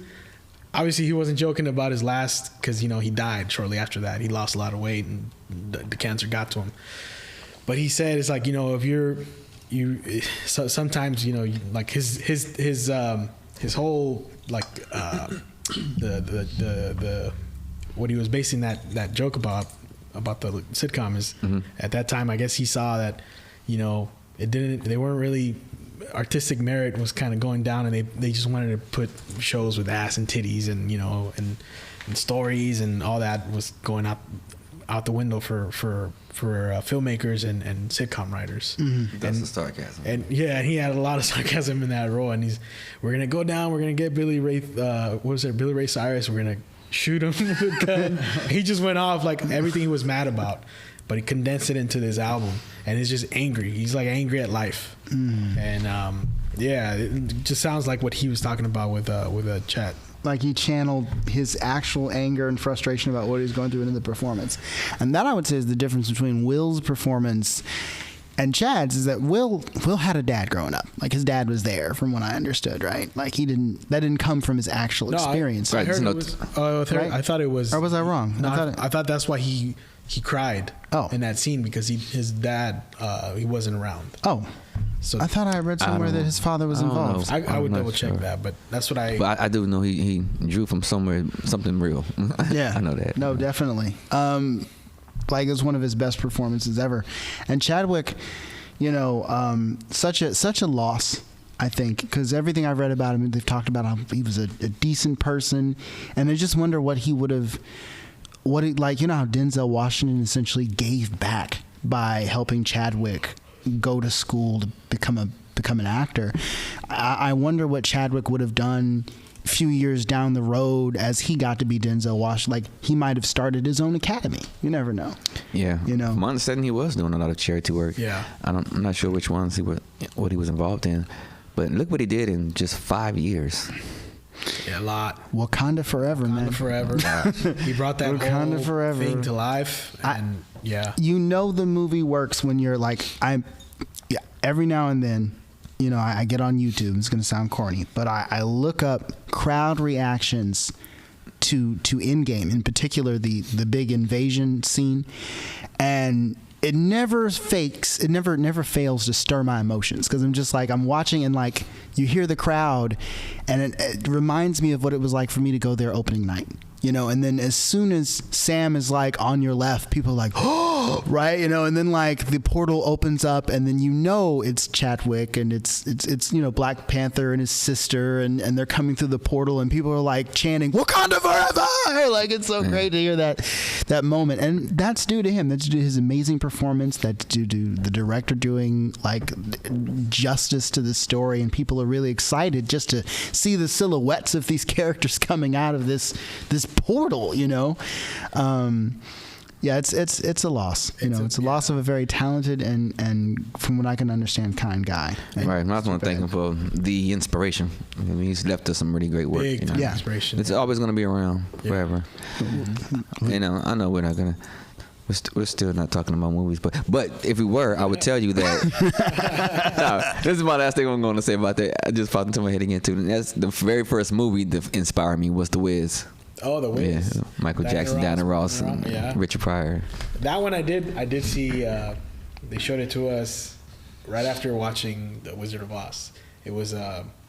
obviously he wasn't joking about his last, because he died shortly after that. He lost a lot of weight and the cancer got to him. But he said it's like so sometimes like his whole like the what he was basing that joke about sitcom is at that time, I guess he saw that, they weren't really, artistic merit was kind of going down, and they just wanted to put shows with ass and titties and and stories and all that was going out the window for filmmakers and sitcom writers. That's the sarcasm. And yeah, he had a lot of sarcasm in that role. And we're gonna go down. We're gonna get Billy Ray Cyrus. We're gonna shoot him with a gun. He just went off like everything he was mad about, but he condensed it into this album, and it's just angry. He's like angry at life, and it just sounds like what he was talking about with Chat. Like he channeled his actual anger and frustration about what he was going through into the performance. And that, I would say, is the difference between Will's performance and Chad's, is that Will had a dad growing up. Like his dad was there, from what I understood, right? Like that didn't come from his actual experience. I heard it was, I thought it was. Or was I wrong? No, I thought that's why he cried in that scene, because his dad, he wasn't around. Oh. So I thought I read somewhere that his father was involved. I would double check that, but that's what I. But I do know he drew from somewhere, something real. Yeah, I know that. No, definitely. Like it was one of his best performances ever, and Chadwick, such a loss. I think, because everything I've read about him, they've talked about how he was a decent person, and I just wonder what he would have, how Denzel Washington essentially gave back by helping Chadwick go to school to become an actor. I wonder what Chadwick would have done a few years down the road as he got to be Denzel Washington. Like he might have started his own academy. You never know. Yeah. From my understanding, he was doing a lot of charity work. Yeah. I'm not sure which ones what he was involved in, but look what he did in just 5 years. Yeah, a lot. Wakanda forever, man. Forever. He brought that Wakanda whole forever thing to life, and the movie works when you're like, every now and then, I get on YouTube. It's going to sound corny, but I look up crowd reactions to Endgame, in particular the big invasion scene, and it never fakes. It never fails to stir my emotions, because I'm just like, I'm watching, and like you hear the crowd, and it reminds me of what it was like for me to go there opening night. And then as soon as Sam is like on your left, people are like, oh, right, and then like the portal opens up, and then it's Chadwick, and it's Black Panther and his sister, and they're coming through the portal, and people are like chanting Wakanda forever. Like it's so great to hear that moment, and that's due to him. That's due to his amazing performance. That's due to the director doing like justice to the story, and people are really excited just to see the silhouettes of these characters coming out of this portal. It's a loss. It's a loss of a very talented and from what I can understand, kind guy. Right. And I just want to thank him for the inspiration. I mean, he's left us some really great work. Big inspiration. It's always going to be around forever. I know we're not going to. We're still not talking about movies, but if we were, I would tell you that. This is my last thing I'm going to say about that. I just popped into my head again too. And that's the very first movie that inspired me was The Wiz. Oh, The Wiz. Yeah, Michael Jackson, Diana Ross, and Richard Pryor. That one I did see. They showed it to us right after watching The Wizard of Oz. It was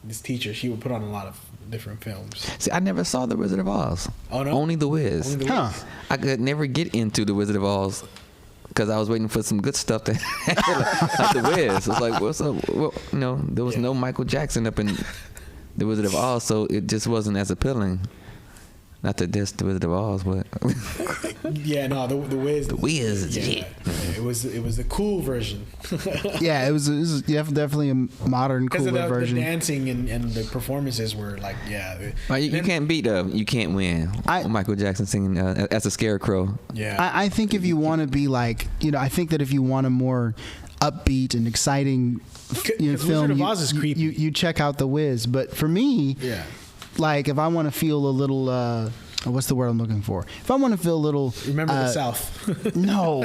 this teacher. She would put on a lot of different films. See, I never saw The Wizard of Oz. Oh no, only The Wiz. Only The Wiz. I could never get into The Wizard of Oz because I was waiting for some good stuff to like The Wiz. It's like, what's up? Well, there was no Michael Jackson up in The Wizard of Oz, so it just wasn't as appealing. Not that this The Wizard of Oz, but the Wiz. The Wiz, yeah. It was the cool version. Yeah, it was definitely a modern, cooler version. The dancing and the performances were like, you can't beat you can't win. Michael Jackson singing as a scarecrow. Yeah, I think if you want to be like, I think that if you want a more upbeat and exciting film, Wizard of Oz is creepy. You check out The Wiz. But for me, like if I want to feel a little, what's the word I'm looking for? If I want to feel a little, remember the South. No.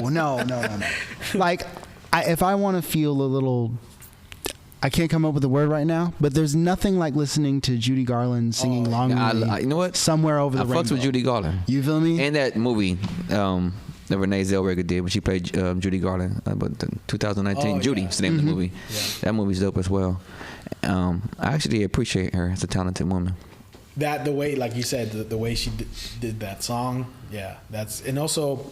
Like if I want to feel a little, I can't come up with a word right now, but there's nothing like listening to Judy Garland singing "Long Way." You know what? Somewhere over the rainbow. I fucked with Judy Garland. You feel me? And that movie that Renee Zellweger did when she played Judy Garland, about 2019. Judy's the name of the movie. Yeah. That movie's dope as well. I actually appreciate her as a talented woman. That the way, like you said, the way she did that song, and also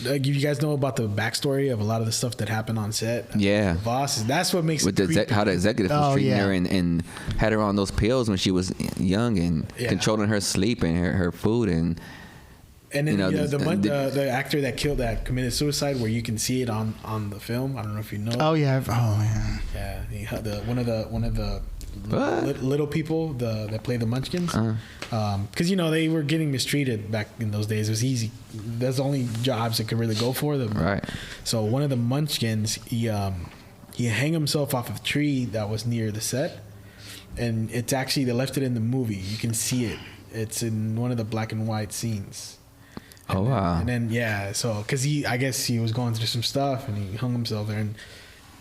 Like, you guys know about the backstory of a lot of the stuff that happened on set. Yeah, the boss. That's what makes with it how the executive was treating her and had her on those pills when she was young and controlling her sleep and her food and then the actor that committed suicide, where you can see it on the film. I don't know if you know. Oh yeah. Oh yeah. Yeah. One of the little people that play the Munchkins, because they were getting mistreated back in those days. It was easy. That's the only jobs that could really go for them. Right. So one of the Munchkins, he hung himself off of a tree that was near the set, and it's actually, they left it in the movie. You can see it. It's in one of the black and white scenes. And wow. And then so because I guess he was going through some stuff and he hung himself there, and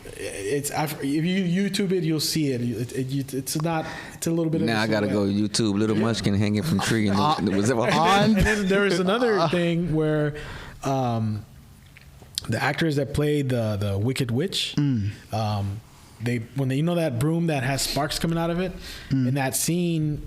it's, if you YouTube it, you'll see it. It's a little bit. Now I gotta go YouTube Little Munchkin hanging from tree and on. And then there was another thing where the actors that played the Wicked Witch, they that broom that has sparks coming out of it, in that scene,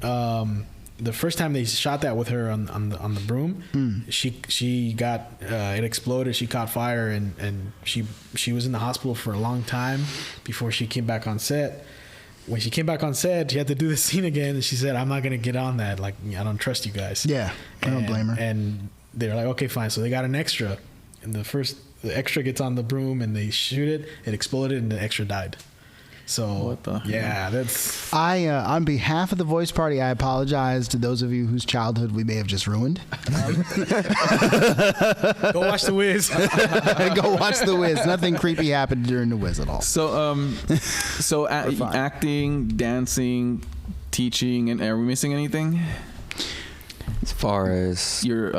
the first time they shot that with her on the broom, she got it exploded. She caught fire, and she was in the hospital for a long time before she came back on set. When she came back on set, she had to do the scene again, and she said, "I'm not gonna get on that. Like, I don't trust you guys." Yeah, I don't blame her. And they're like, "Okay, fine." So they got an extra, and the extra gets on the broom, and they shoot it. It exploded, and the extra died. So that's. On behalf of the Voice Party, I apologize to those of you whose childhood we may have just ruined. Go watch The Wiz. Go watch The Wiz. Nothing creepy happened during The Wiz at all. So, acting, dancing, teaching, and are we missing anything? As far as your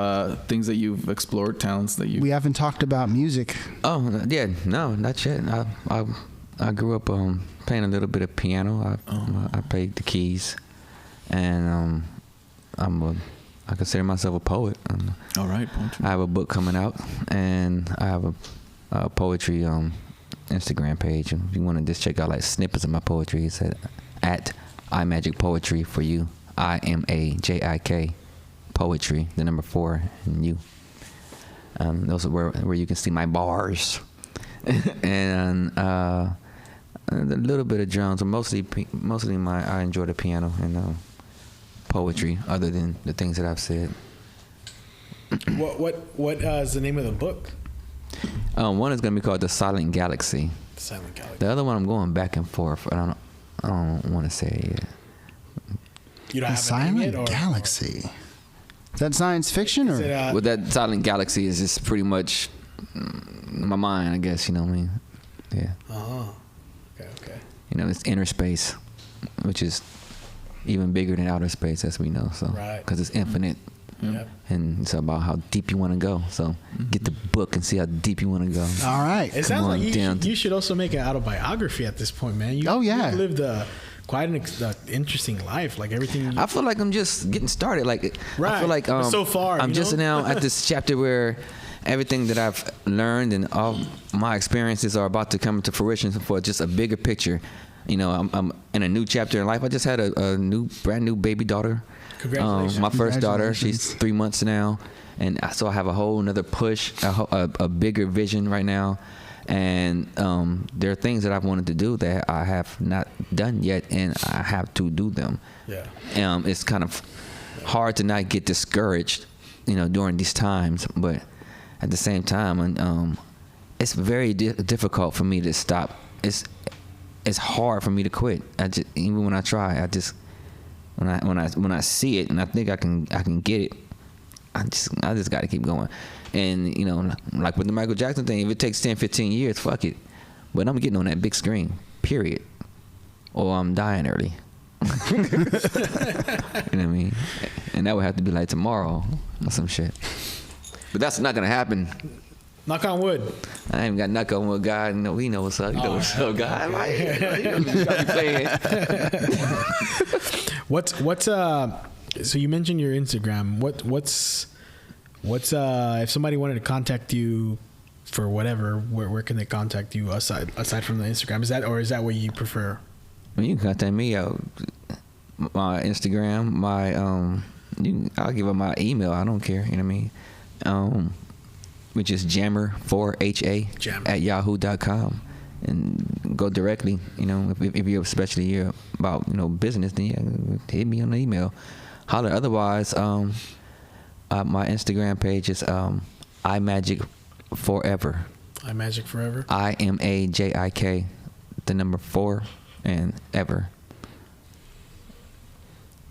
things that you've explored, talents that you. We haven't talked about music. Oh yeah, no, not yet. I grew up playing a little bit of piano. I played the keys, and I consider myself a poet. All right, poetry. I have a book coming out, and I have a poetry Instagram page. And if you want to just check out like snippets of my poetry, it's at iMagic Poetry for you. IMAJIK Poetry, the number 4, and you. Those are where you can see my bars, and a little bit of drums, but mostly I enjoy the piano and poetry, other than the things that I've said. What is the name of the book? One is gonna be called The Silent Galaxy. The Silent Galaxy. The other one I'm going back and forth. I don't want to say it yet. You don't The have Silent Galaxy. Is that science fiction or? Well, that Silent Galaxy is just pretty much my mind, I guess. You know what I mean? Yeah. Oh. Okay. It's inner space, which is even bigger than outer space, as we know. So, because it's infinite, and it's about how deep you want to go. So, get the book and see how deep you want to go. All right. It sounds like you should also make an autobiography at this point, man. You lived quite an interesting life, like everything. I feel like I'm just getting started. Like, I feel like so far, I'm just now at this chapter where everything that I've learned and all my experiences are about to come to fruition for just a bigger picture. I'm in a new chapter in life. I just had a brand new baby daughter. Congratulations. My first daughter. She's 3 months now, and so I have a whole another push, a bigger vision right now. And there are things that I've wanted to do that I have not done yet, and I have to do them. Yeah. It's kind of hard to not get discouraged, during these times, but at the same time, it's very difficult for me to stop. It's hard for me to quit. Even when I try, when I see it and I think I can get it, I just got to keep going. And like with the Michael Jackson thing, if it takes 10, 15 years, fuck it. But I'm getting on that big screen, period. Or I'm dying early. You know what I mean? And that would have to be like tomorrow or some shit. But that's not gonna happen. Knock on wood. I ain't got knock on wood, God. We know what's up. You know what's up, God. What's so you mentioned your Instagram. What's if somebody wanted to contact you for whatever, where can they contact you aside from the Instagram? Is that what you prefer? Well, you can contact me out my Instagram, I'll give up my email. I don't care. You know what I mean? which is Jammer4HA at yahoo.com. And go directly, you know, if you're especially you're about, you know, business, then yeah, hit me on the email. Holler. Otherwise, my Instagram page is iMagic Forever. iMagic Forever. IMAJIK, the number 4 and ever.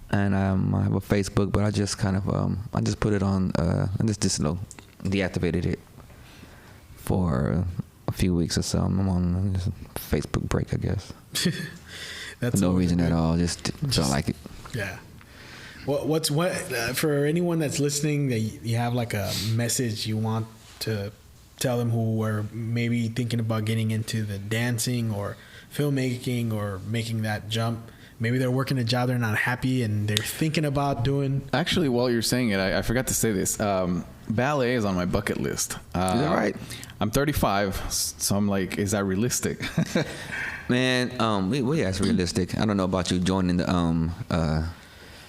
And I have a Facebook, but I just kind of I just put it on. I just deactivated it for a few weeks or so. I'm on a Facebook break, I guess. That's no reason at all. Just don't like it. Yeah. What for anyone that's listening, that you have like a message you want to tell them who are maybe thinking about getting into the dancing or filmmaking or making that jump. Maybe they're working a job they're not happy and they're thinking about doing. Actually, while you're saying it, I forgot to say this. Ballet is on my bucket list. Is that right? I'm 35, so I'm like, is that realistic? Man, well, yeah, it's realistic. I don't know about you joining the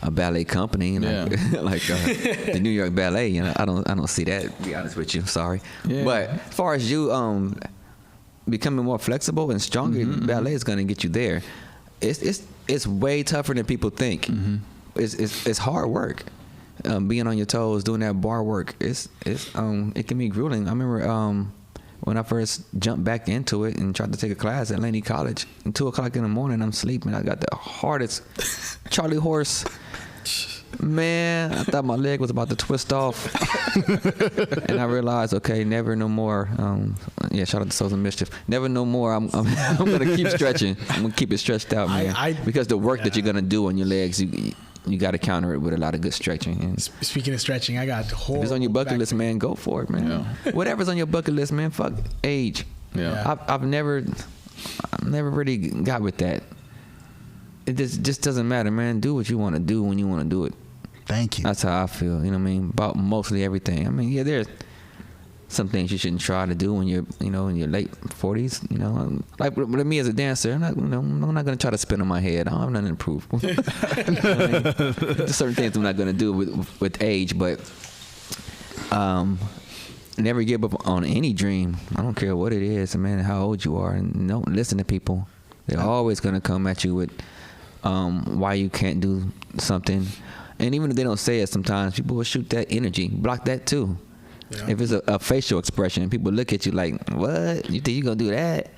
a ballet company, like, like the New York Ballet. You know, I don't see that. To be honest with you, sorry. Yeah. But as far as you becoming more flexible and stronger, ballet is going to get you there. It's way tougher than people think. Mm-hmm. It's hard work. Being on your toes, doing that bar work, it can be grueling. I remember when I first jumped back into it and tried to take a class at Laney College. At 2:00 in the morning, I'm sleeping. I got the hardest Charlie horse. Man, I thought my leg was about to twist off. And I realized, okay, never no more. Shout out to Souls and Mischief. Never no more. I'm going to keep stretching. I'm going to keep it stretched out, man. Because the work that you're going to do on your legs, you got to counter it with a lot of good stretching. And speaking of stretching, I got whole. If it's on your bucket list, man, go for it, man. Yeah. Whatever's on your bucket list, man, fuck age. Yeah. I've never really got with that. It just doesn't matter, man. Do what you want to do when you want to do it. Thank you. That's how I feel. You know what I mean? About mostly everything. I mean, yeah, there's some things you shouldn't try to do when you're, in your late 40s. You know, like with me as a dancer, I'm not going to try to spin on my head. I don't have nothing to prove. You know what I mean? There's certain things I'm not going to do with age, but never give up on any dream. I don't care what it is, man, how old you are, and don't listen to people. They're always going to come at you with why you can't do something. And even if they don't say it, sometimes people will shoot that energy. Block that too. Yeah. If it's a facial expression, people look at you like, what? You think you're going to do that?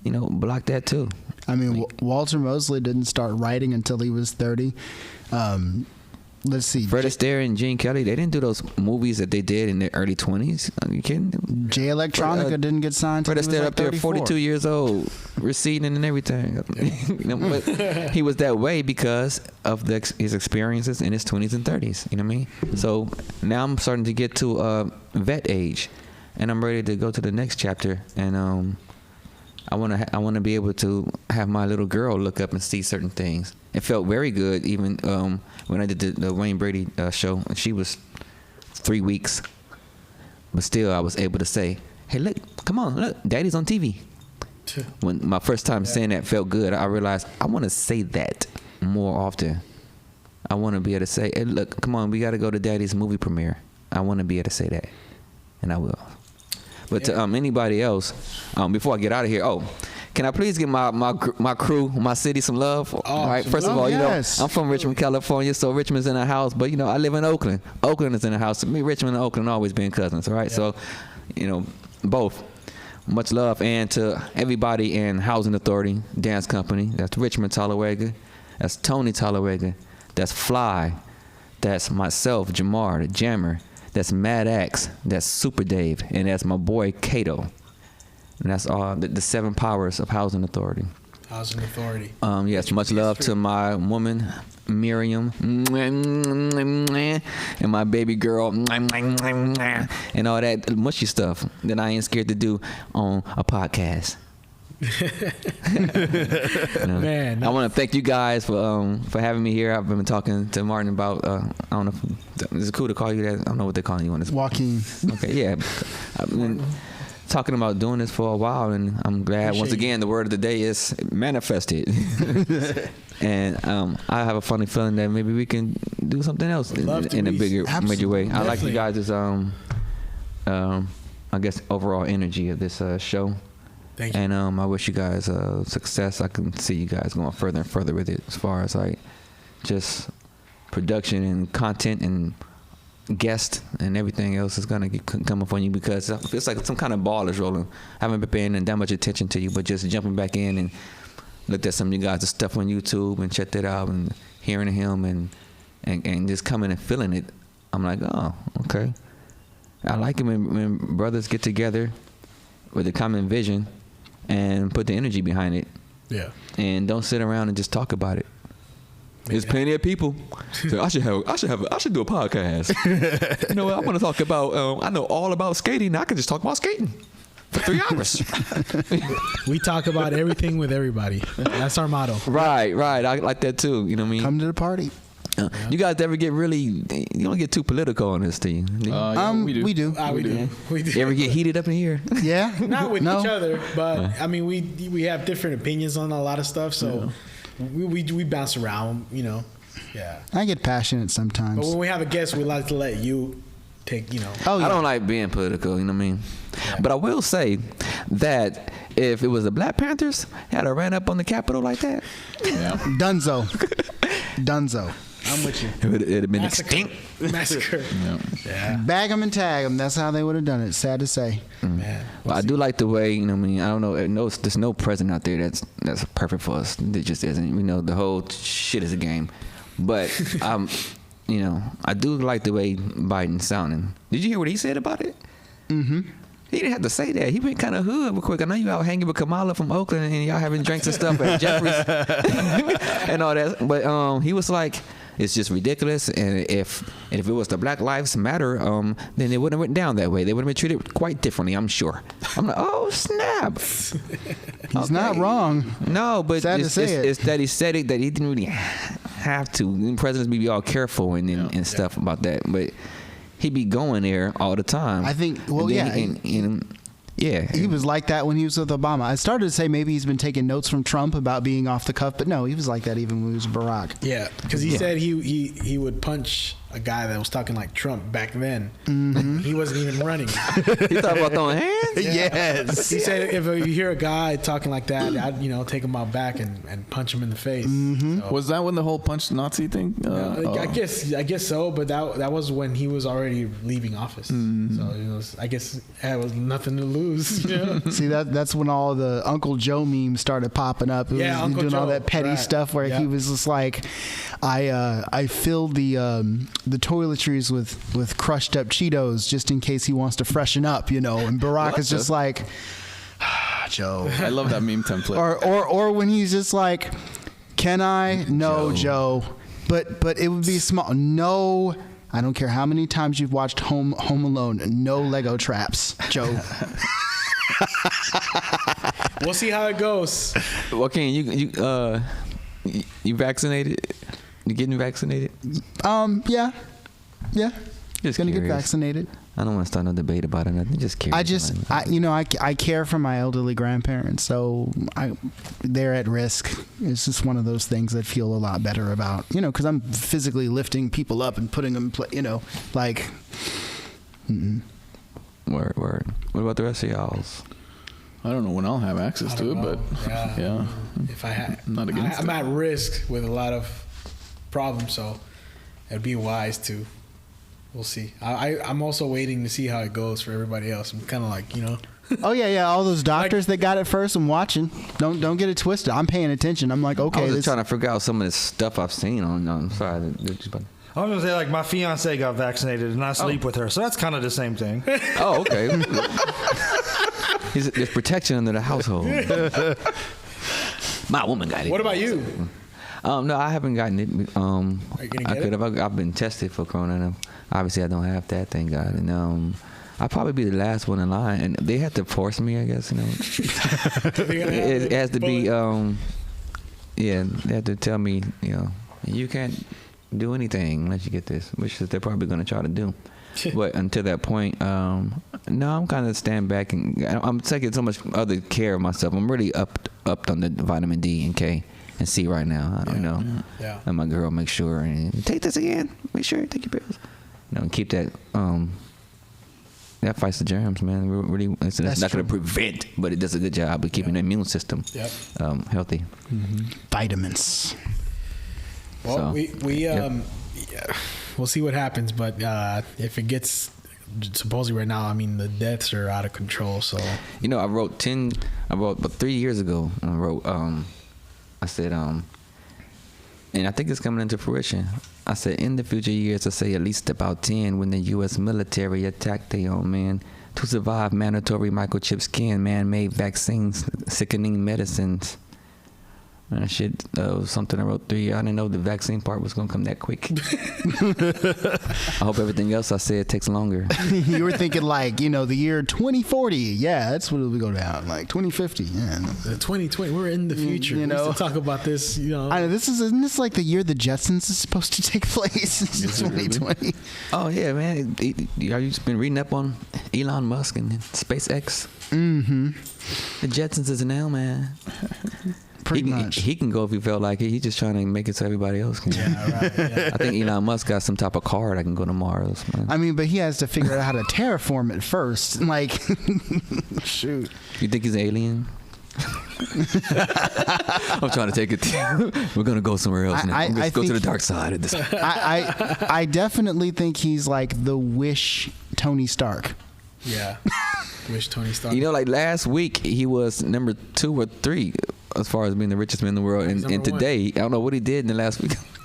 Block that too. I mean, Walter Mosley didn't start writing until he was 30. Let's see. Fred Astaire and Gene Kelly, they didn't do those movies that they did in their early 20s. Are you kidding? Jay Electronica didn't get signed Fred Astaire up there, 42 years old, receding and everything. But he was that way because of his experiences in his 20s and 30s. You know what I mean? So now I'm starting to get to vet age, and I'm ready to go to the next chapter. And I want to be able to have my little girl look up and see certain things. It felt very good, even when I did the Wayne Brady show, and she was 3 weeks. But still, I was able to say, hey, look, come on, look, Daddy's on TV. When my first time saying that felt good, I realized I want to say that more often. I want to be able to say, hey, look, come on, we got to go to Daddy's movie premiere. I want to be able to say that, and I will. But to anybody else, before I get out of here, can I please give my crew, my city some love? All right. First of all, yes. I'm from Richmond, California, so Richmond's in the house. But I live in Oakland. Oakland is in the house. Me, Richmond, and Oakland always been cousins. All right. Yeah. So, both. Much love, and to everybody in Housing Authority Dance Company. That's Richmond Talawega. That's Tony Talawega. That's Fly. That's myself, Jamar, the Jammer. That's Mad Axe. That's Super Dave, and that's my boy Kato. And that's all the 7 powers of Housing Authority. Housing Authority. Yes, much love to my woman, Miriam, and my baby girl, and all that mushy stuff that I ain't scared to do on a podcast. Man, I want to thank you guys for having me here. I've been talking to Martin about I don't know if it's cool to call you that. I don't know what they're calling you on this. Joaquin. Okay, yeah. I've been talking about doing this for a while, and I'm glad. Once again, the word of the day is manifested. And I have a funny feeling that maybe we can do something else in a bigger, major way. I like you guys' I guess, overall energy of this show. Thank you. And I wish you guys success. I can see you guys going further and further with it as far as like just production and content and guest and everything else is gonna come up on you, because it's like some kind of ball is rolling. I haven't been paying that much attention to you, but just jumping back in and looked at some of you guys' stuff on YouTube and checked it out and hearing him and just coming and feeling it. I'm like, oh, okay. I like it when brothers get together with a common vision and put the energy behind it. Yeah. And don't sit around and just talk about it. There's plenty of people. So I should do a podcast. You know what? I want to talk about. I know all about skating. I can just talk about skating for 3 hours. We talk about everything with everybody. That's our motto. Right. I like that too. You know what I mean? Come to the party. You guys ever get really? You don't get too political on this, do you? Yeah, we do. We do. We do. You ever get heated up in here? Yeah. Not with No. each other, but I mean, we have different opinions on a lot of stuff, so we bounce around, you know. Yeah. I get passionate sometimes. But when we have a guest, we like to let you take, you know. Oh, yeah. I don't like being political, you know what I mean? Yeah. But I will say that if it was the Black Panthers had a ran up on the Capitol like that, Yeah. Dunzo. I'm with you. it'd have been Massacre. extinct. Massacre. Yeah. Bag them and tag them. That's how they would have done it. Sad to say. Man. Well, I do like the way, you know what I mean? I don't know. There's no president out there that's perfect for us. It just isn't. We know the whole shit is a game. But, you know, I do like the way Biden's sounding. Did you hear what he said about it? Mm-hmm. He didn't have to say that. He went kind of hood real quick. I know you out hanging with Kamala from Oakland and y'all having drinks and stuff at Jeffrey's and all that. But he was like, it's just ridiculous. And if it was the Black Lives Matter, then it wouldn't have went down that way. They would have been treated quite differently, I'm sure. I'm like, oh, snap. He's not wrong. No, but Sad to say it. it's that he said it that he didn't really have to. And presidents be all careful and stuff about that. But he be going there all the time. I think, well, yeah. He was like that when he was with Obama. I started to say maybe he's been taking notes from Trump about being off the cuff, but no, he was like that even when he was Barack. Yeah, because he said he would punch a guy that was talking like Trump back then. Mm-hmm. He wasn't even running. He thought about throwing hands? Yes. He said if you hear a guy talking like that, I'd take him out back and punch him in the face. Mm-hmm. So, Was that when the whole punch Nazi thing? I guess so, but that was when he was already leaving office. So I guess it had nothing to lose. You know? See, that's when all the Uncle Joe memes started popping up. It was Uncle doing all Joe, that petty right. stuff where he was just like, I filled the toiletries with crushed up Cheetos just in case he wants to freshen up, you know. And Barack is just like, Joe. I love that meme template. Or when he's just like, can I? No, Joe. But it would be small. No. I don't care how many times you've watched Home Alone. No Lego traps, Joe. We'll see how it goes. Joaquin, you vaccinated? You getting vaccinated? Yeah. Just Gonna get curious. vaccinated. I don't want to start no debate about it. I'm just curious. I care for my elderly grandparents, so they're at risk. It's just one of those things I feel a lot better about, you know, because I'm physically lifting people up and putting them, you know, like. Word. What about the rest of y'all's? I don't know when I'll have access to it, but yeah. If I had, I'm not against I'm it. at risk with a lot of problems, so it'd be wise to. We'll see. I'm also waiting to see how it goes for everybody else. I'm kind of like, you know. Oh yeah, all those doctors that got it first. I'm watching. Don't get it twisted. I'm paying attention. I'm like, okay. I was just trying to figure out some of the stuff I've seen on. I'm sorry. I was gonna say, like, my fiance got vaccinated and I sleep with her, so that's kind of the same thing. Oh, okay. There's protection under the household. My woman got it. What about you? No, I haven't gotten it. Are you gonna I get could it? have. I've been tested for corona. And obviously, I don't have that. Thank God. And I'll probably be the last one in line. And they had to force me, I guess. You know, it has to be. Yeah, they had to tell me. You know, you can't do anything unless you get this, which is they're probably going to try to do. But until that point, no, I'm kind of stand back and I'm taking so much other care of myself. I'm really up on the vitamin D and K and C right now. You know, and my girl make sure and take this again. Make sure you take your pills. You know, and keep that that fights the germs, man. Really, it's not going to prevent, but it does a good job of keeping the immune system healthy. Vitamins. Well, we'll see what happens, but if it gets supposedly right now, I mean, the deaths are out of control. So I wrote about 3 years ago. I wrote, I said, and I think it's coming into fruition. I said, in the future years, I say at least about 10, when the U.S. military attacked their own man to survive mandatory microchip skin, man-made vaccines, sickening medicines. And that shit was something I wrote 3 years. I didn't know the vaccine part was going to come that quick. I hope everything else I said takes longer. You were thinking like, the year 2040. Yeah, that's what it'll go down. Like 2050. Yeah. 2020. We're in the future. We used to talk about this. I know, isn't this like the year the Jetsons is supposed to take place? It's 2020. Oh yeah, man. Have you been reading up on Elon Musk and SpaceX? Mm-hmm. The Jetsons is now, man. Pretty much. He can go if he felt like it. He's just trying to make it so everybody else can. Yeah, right. Yeah. I think Elon Musk got some type of car that can go to Mars, man. I mean, but he has to figure out how to terraform it first. Like, shoot. You think he's an alien? I'm trying to take it. We're gonna go somewhere else now. Let's go to the dark side of this. I definitely think he's like the Wish Tony Stark. Yeah. Wish Tony Stark. Like last week he was number 2 or 3 as far as being the richest man in the world, and today I don't know what he did in the last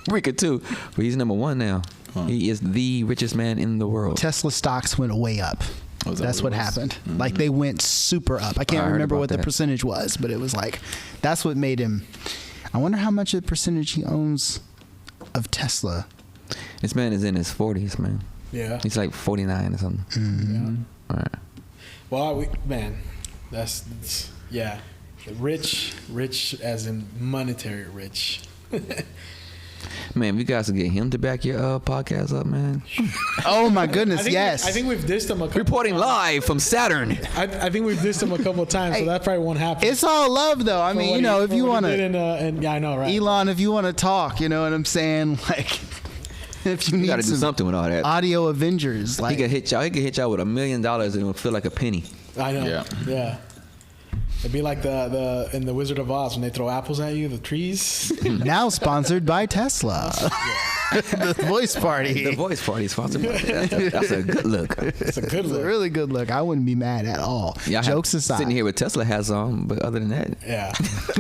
week or two, but he's number 1 now. He is the richest man in the world. Tesla stocks went way up. That's what happened. Mm-hmm. Like they went super up. I can't remember what the percentage was, but it was like that's what made him. I wonder how much of the percentage he owns of Tesla. This man is in his 40s, man. Yeah. He's like 49 or something. Mm-hmm. Yeah. All right. Well, that's rich as in monetary rich. Man, you guys will get him to back your podcast up, man. Oh my goodness, yes. I think we've dissed him a couple Reporting times. Live from Saturn. I think we've dissed him a couple of times, so that probably won't happen. It's all love, though. I mean, if you want to, yeah, I know, right? Elon, if you want to talk, you know what I'm saying? Like, if you need got to do something with all that. Audio Avengers, like he can hit y'all with $1 million, and it'll feel like a penny. I know. Yeah. It'd be like the in the Wizard of Oz when they throw apples at you, the trees. Now sponsored by Tesla. The Voice Party. The Voice Party is sponsored by that's a good look. It's a good look. A really good look. I wouldn't be mad at all. Yeah, Jokes aside. Sitting here with Tesla hats on, but other than that. Yeah.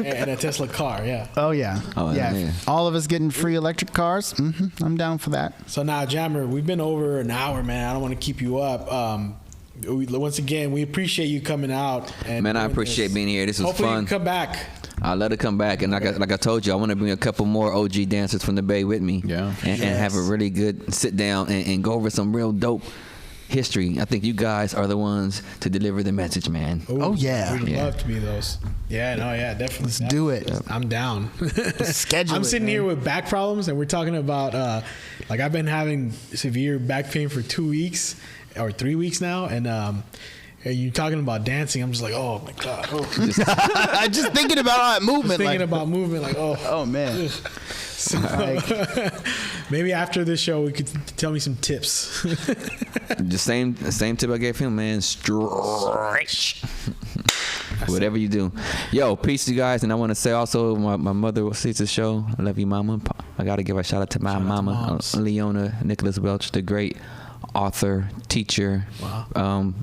And a Tesla car, yeah. Oh, yeah. Yeah. All of us getting free electric cars. Mm-hmm. I'm down for that. So now, Jammer, we've been over an hour, man. I don't want to keep you up. Once again, we appreciate you coming out. And man, I appreciate being here. This was Hopefully fun. You can come back. I'll let her come back, and like I told you, I want to bring a couple more OG dancers from the Bay with me, and have a really good sit down and go over some real dope history. I think you guys are the ones to deliver the message, man. Ooh, oh yeah, we'd love to be those. Yeah, no, yeah, definitely. Let's do it. I'm down. Schedule. I'm sitting here with back problems, and we're talking about like I've been having severe back pain for 2 weeks or 3 weeks now, and you're talking about dancing. I'm just like, oh my god. Just thinking about all that movement. About movement, like oh man. So, maybe after this show, we could tell me some tips. The same tip I gave him, man. Stretch. Whatever you do. Yo, peace, you guys. And I want to say also, my mother sees the show. I love you, mama. I got to give a shout out to my mama, Leona Nicholas Welch, the great author, teacher. Wow.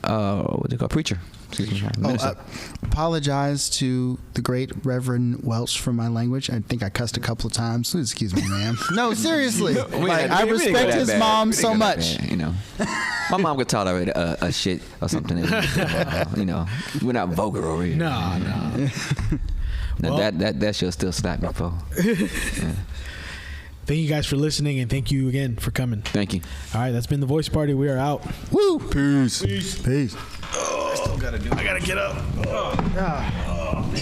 What do you call preacher? Excuse me, minister. Apologize to the great Reverend Welch for my language. I think I cussed a couple of times. Excuse me, ma'am. No, seriously. I respect his mom so much. Bad, you know, my mom could tolerate a shit or something. You know, we're not vulgar over here. No. Now that should still slap me for. Yeah. Thank you guys for listening, and thank you again for coming. Thank you. All right, that's been the Voice Party. We are out. Woo! Peace. Peace. I still gotta do it. I gotta get up.